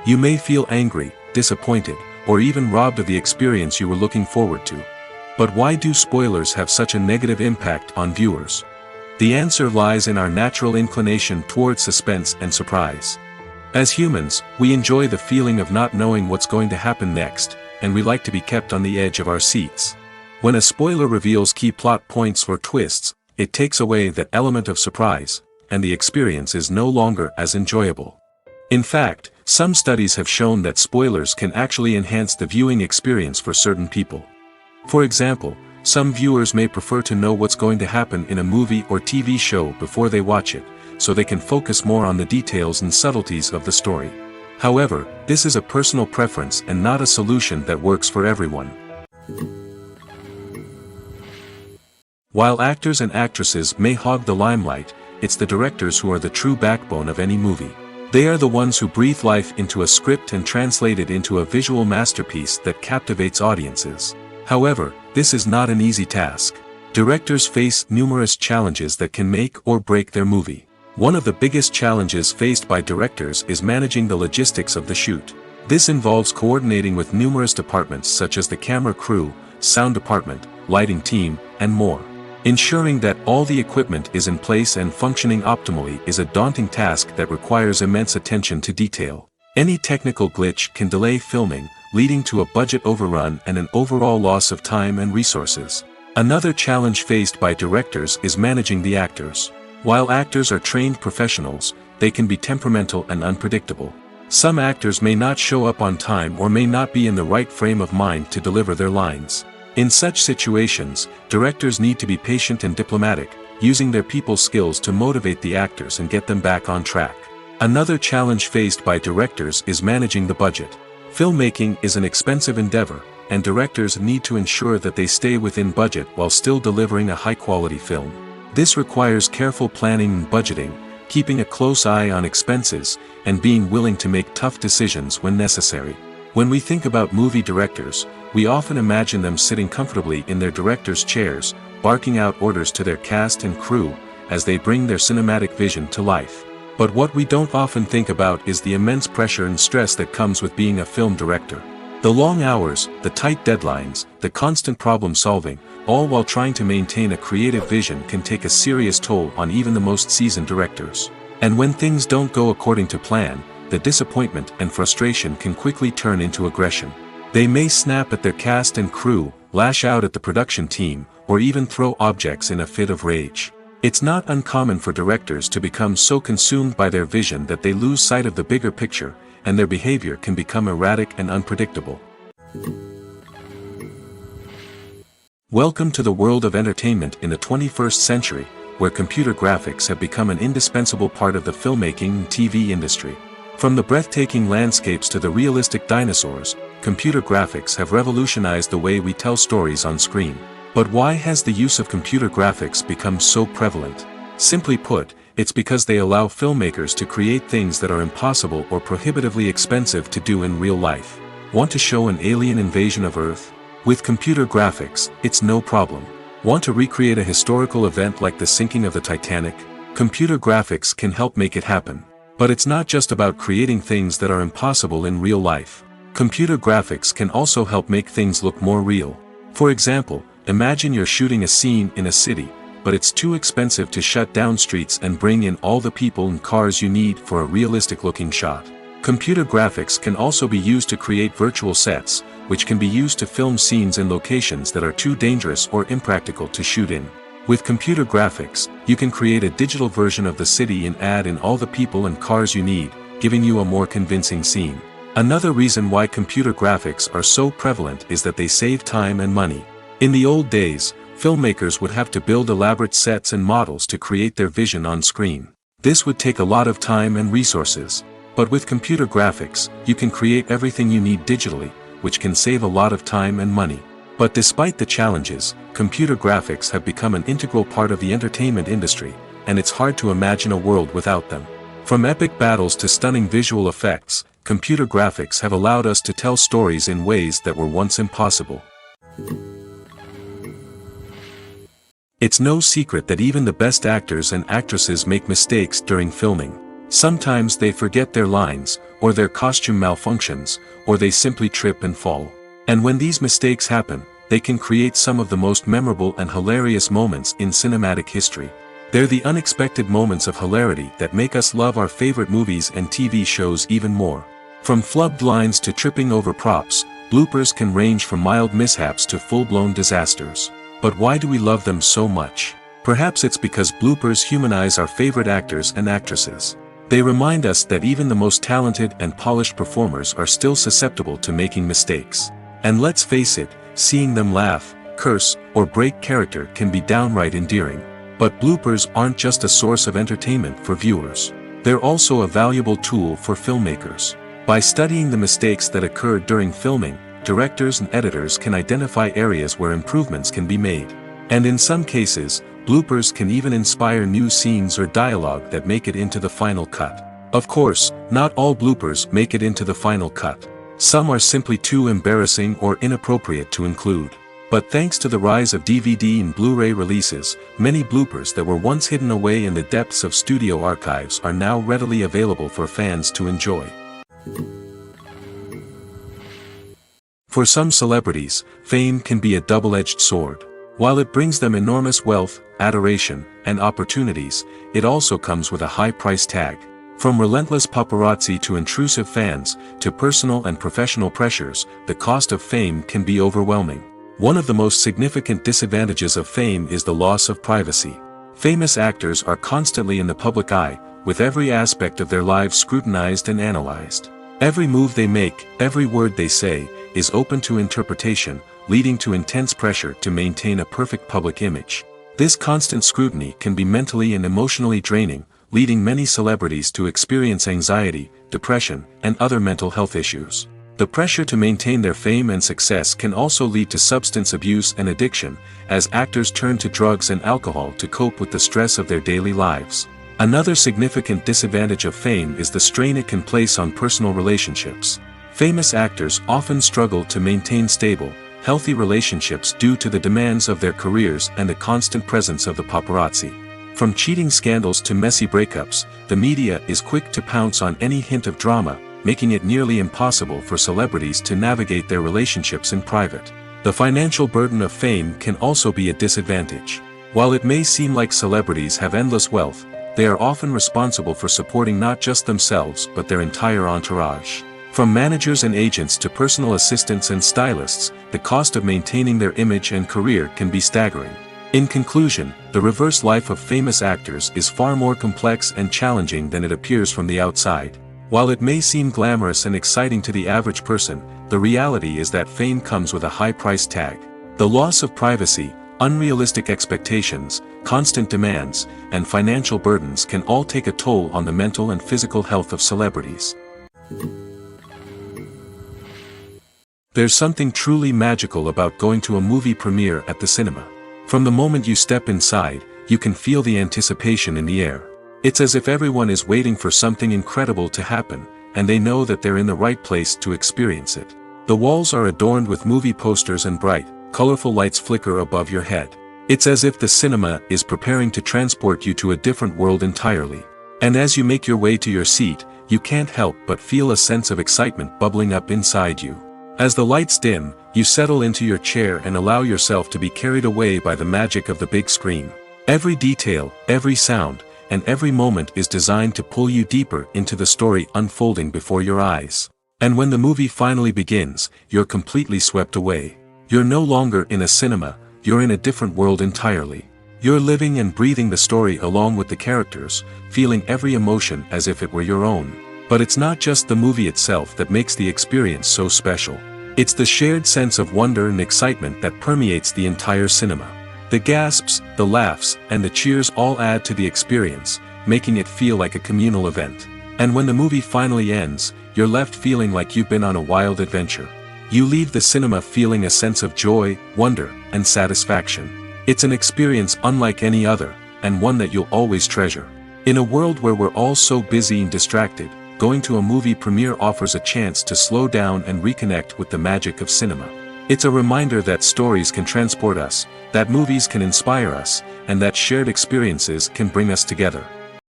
You may feel angry, disappointed, or even robbed of the experience you were looking forward to. But why do spoilers have such a negative impact on viewers? The answer lies in our natural inclination towards suspense and surprise. As humans, we enjoy the feeling of not knowing what's going to happen next, and we like to be kept on the edge of our seats. When a spoiler reveals key plot points or twists, it takes away that element of surprise, and the experience is no longer as enjoyable. In fact, some studies have shown that spoilers can actually enhance the viewing experience for certain people. For example, some viewers may prefer to know what's going to happen in a movie or TV show before they watch it, so they can focus more on the details and subtleties of the story. However, this is a personal preference and not a solution that works for everyone. While actors and actresses may hog the limelight, it's the directors who are the true backbone of any movie. They are the ones who breathe life into a script and translate it into a visual masterpiece that captivates audiences. However, this is not an easy task. Directors face numerous challenges that can make or break their movie. One of the biggest challenges faced by directors is managing the logistics of the shoot. This involves coordinating with numerous departments such as the camera crew, sound department, lighting team, and more. Ensuring that all the equipment is in place and functioning optimally is a daunting task that requires immense attention to detail. Any technical glitch can delay filming, leading to a budget overrun and an overall loss of time and resources. Another challenge faced by directors is managing the actors. While actors are trained professionals, they can be temperamental and unpredictable. Some actors may not show up on time or may not be in the right frame of mind to deliver their lines. In such situations, directors need to be patient and diplomatic, using their people skills to motivate the actors and get them back on track. Another challenge faced by directors is managing the budget. Filmmaking is an expensive endeavor, and directors need to ensure that they stay within budget while still delivering a high-quality film. This requires careful planning and budgeting, keeping a close eye on expenses, and being willing to make tough decisions when necessary. When we think about movie directors, we often imagine them sitting comfortably in their director's chairs, barking out orders to their cast and crew, as they bring their cinematic vision to life. But what we don't often think about is the immense pressure and stress that comes with being a film director. The long hours, the tight deadlines, the constant problem solving, all while trying to maintain a creative vision can take a serious toll on even the most seasoned directors. And when things don't go according to plan, the disappointment and frustration can quickly turn into aggression. They may snap at their cast and crew, lash out at the production team, or even throw objects in a fit of rage. It's not uncommon for directors to become so consumed by their vision that they lose sight of the bigger picture, and their behavior can become erratic and unpredictable. Welcome to the world of entertainment in the 21st century, where computer graphics have become an indispensable part of the filmmaking and TV industry. From the breathtaking landscapes to the realistic dinosaurs, computer graphics have revolutionized the way we tell stories on screen. But why has the use of computer graphics become so prevalent? Simply put, it's because they allow filmmakers to create things that are impossible or prohibitively expensive to do in real life. Want to show an alien invasion of Earth? With computer graphics, it's no problem. Want to recreate a historical event like the sinking of the Titanic? Computer graphics can help make it happen. But it's not just about creating things that are impossible in real life. Computer graphics can also help make things look more real. For example, imagine you're shooting a scene in a city, but it's too expensive to shut down streets and bring in all the people and cars you need for a realistic-looking shot. Computer graphics can also be used to create virtual sets, which can be used to film scenes in locations that are too dangerous or impractical to shoot in. With computer graphics, you can create a digital version of the city and add in all the people and cars you need, giving you a more convincing scene. Another reason why computer graphics are so prevalent is that they save time and money. In the old days, filmmakers would have to build elaborate sets and models to create their vision on screen. This would take a lot of time and resources. But with computer graphics, you can create everything you need digitally, which can save a lot of time and money. But despite the challenges, computer graphics have become an integral part of the entertainment industry, and it's hard to imagine a world without them. From epic battles to stunning visual effects, computer graphics have allowed us to tell stories in ways that were once impossible. It's no secret that even the best actors and actresses make mistakes during filming. Sometimes they forget their lines, or their costume malfunctions, or they simply trip and fall. And when these mistakes happen, they can create some of the most memorable and hilarious moments in cinematic history. They're the unexpected moments of hilarity that make us love our favorite movies and TV shows even more. From flubbed lines to tripping over props, bloopers can range from mild mishaps to full-blown disasters. But why do we love them so much? Perhaps it's because bloopers humanize our favorite actors and actresses. They remind us that even the most talented and polished performers are still susceptible to making mistakes. And let's face it, seeing them laugh, curse, or break character can be downright endearing. But bloopers aren't just a source of entertainment for viewers. They're also a valuable tool for filmmakers. By studying the mistakes that occurred during filming, directors and editors can identify areas where improvements can be made. And in some cases, bloopers can even inspire new scenes or dialogue that make it into the final cut. Of course, not all bloopers make it into the final cut. Some are simply too embarrassing or inappropriate to include. But thanks to the rise of DVD and Blu-ray releases, many bloopers that were once hidden away in the depths of studio archives are now readily available for fans to enjoy. For some celebrities, fame can be a double-edged sword. While it brings them enormous wealth, adoration, and opportunities, it also comes with a high price tag. From relentless paparazzi to intrusive fans, to personal and professional pressures, the cost of fame can be overwhelming. One of the most significant disadvantages of fame is the loss of privacy. Famous actors are constantly in the public eye, with every aspect of their lives scrutinized and analyzed. Every move they make, every word they say, is open to interpretation, leading to intense pressure to maintain a perfect public image. This constant scrutiny can be mentally and emotionally draining, leading many celebrities to experience anxiety, depression, and other mental health issues. The pressure to maintain their fame and success can also lead to substance abuse and addiction, as actors turn to drugs and alcohol to cope with the stress of their daily lives. Another significant disadvantage of fame is the strain it can place on personal relationships. Famous actors often struggle to maintain stable, healthy relationships due to the demands of their careers and the constant presence of the paparazzi. From cheating scandals to messy breakups, the media is quick to pounce on any hint of drama, making it nearly impossible for celebrities to navigate their relationships in private. The financial burden of fame can also be a disadvantage. While it may seem like celebrities have endless wealth, they are often responsible for supporting not just themselves but their entire entourage. From managers and agents to personal assistants and stylists, the cost of maintaining their image and career can be staggering. In conclusion, the reverse life of famous actors is far more complex and challenging than it appears from the outside. While it may seem glamorous and exciting to the average person, the reality is that fame comes with a high price tag. The loss of privacy, unrealistic expectations, constant demands, and financial burdens can all take a toll on the mental and physical health of celebrities. There's something truly magical about going to a movie premiere at the cinema. From the moment you step inside, you can feel the anticipation in the air. It's as if everyone is waiting for something incredible to happen, and they know that they're in the right place to experience it. The walls are adorned with movie posters and bright, colorful lights flicker above your head. It's as if the cinema is preparing to transport you to a different world entirely. And as you make your way to your seat, you can't help but feel a sense of excitement bubbling up inside you. As the lights dim, you settle into your chair and allow yourself to be carried away by the magic of the big screen. Every detail, every sound, and every moment is designed to pull you deeper into the story unfolding before your eyes. And when the movie finally begins, you're completely swept away. You're no longer in a cinema, you're in a different world entirely. You're living and breathing the story along with the characters, feeling every emotion as if it were your own. But it's not just the movie itself that makes the experience so special. It's the shared sense of wonder and excitement that permeates the entire cinema. The gasps, the laughs, and the cheers all add to the experience, making it feel like a communal event. And when the movie finally ends, you're left feeling like you've been on a wild adventure. You leave the cinema feeling a sense of joy, wonder, and satisfaction. It's an experience unlike any other, and one that you'll always treasure. In a world where we're all so busy and distracted, going to a movie premiere offers a chance to slow down and reconnect with the magic of cinema. It's a reminder that stories can transport us, that movies can inspire us, and that shared experiences can bring us together.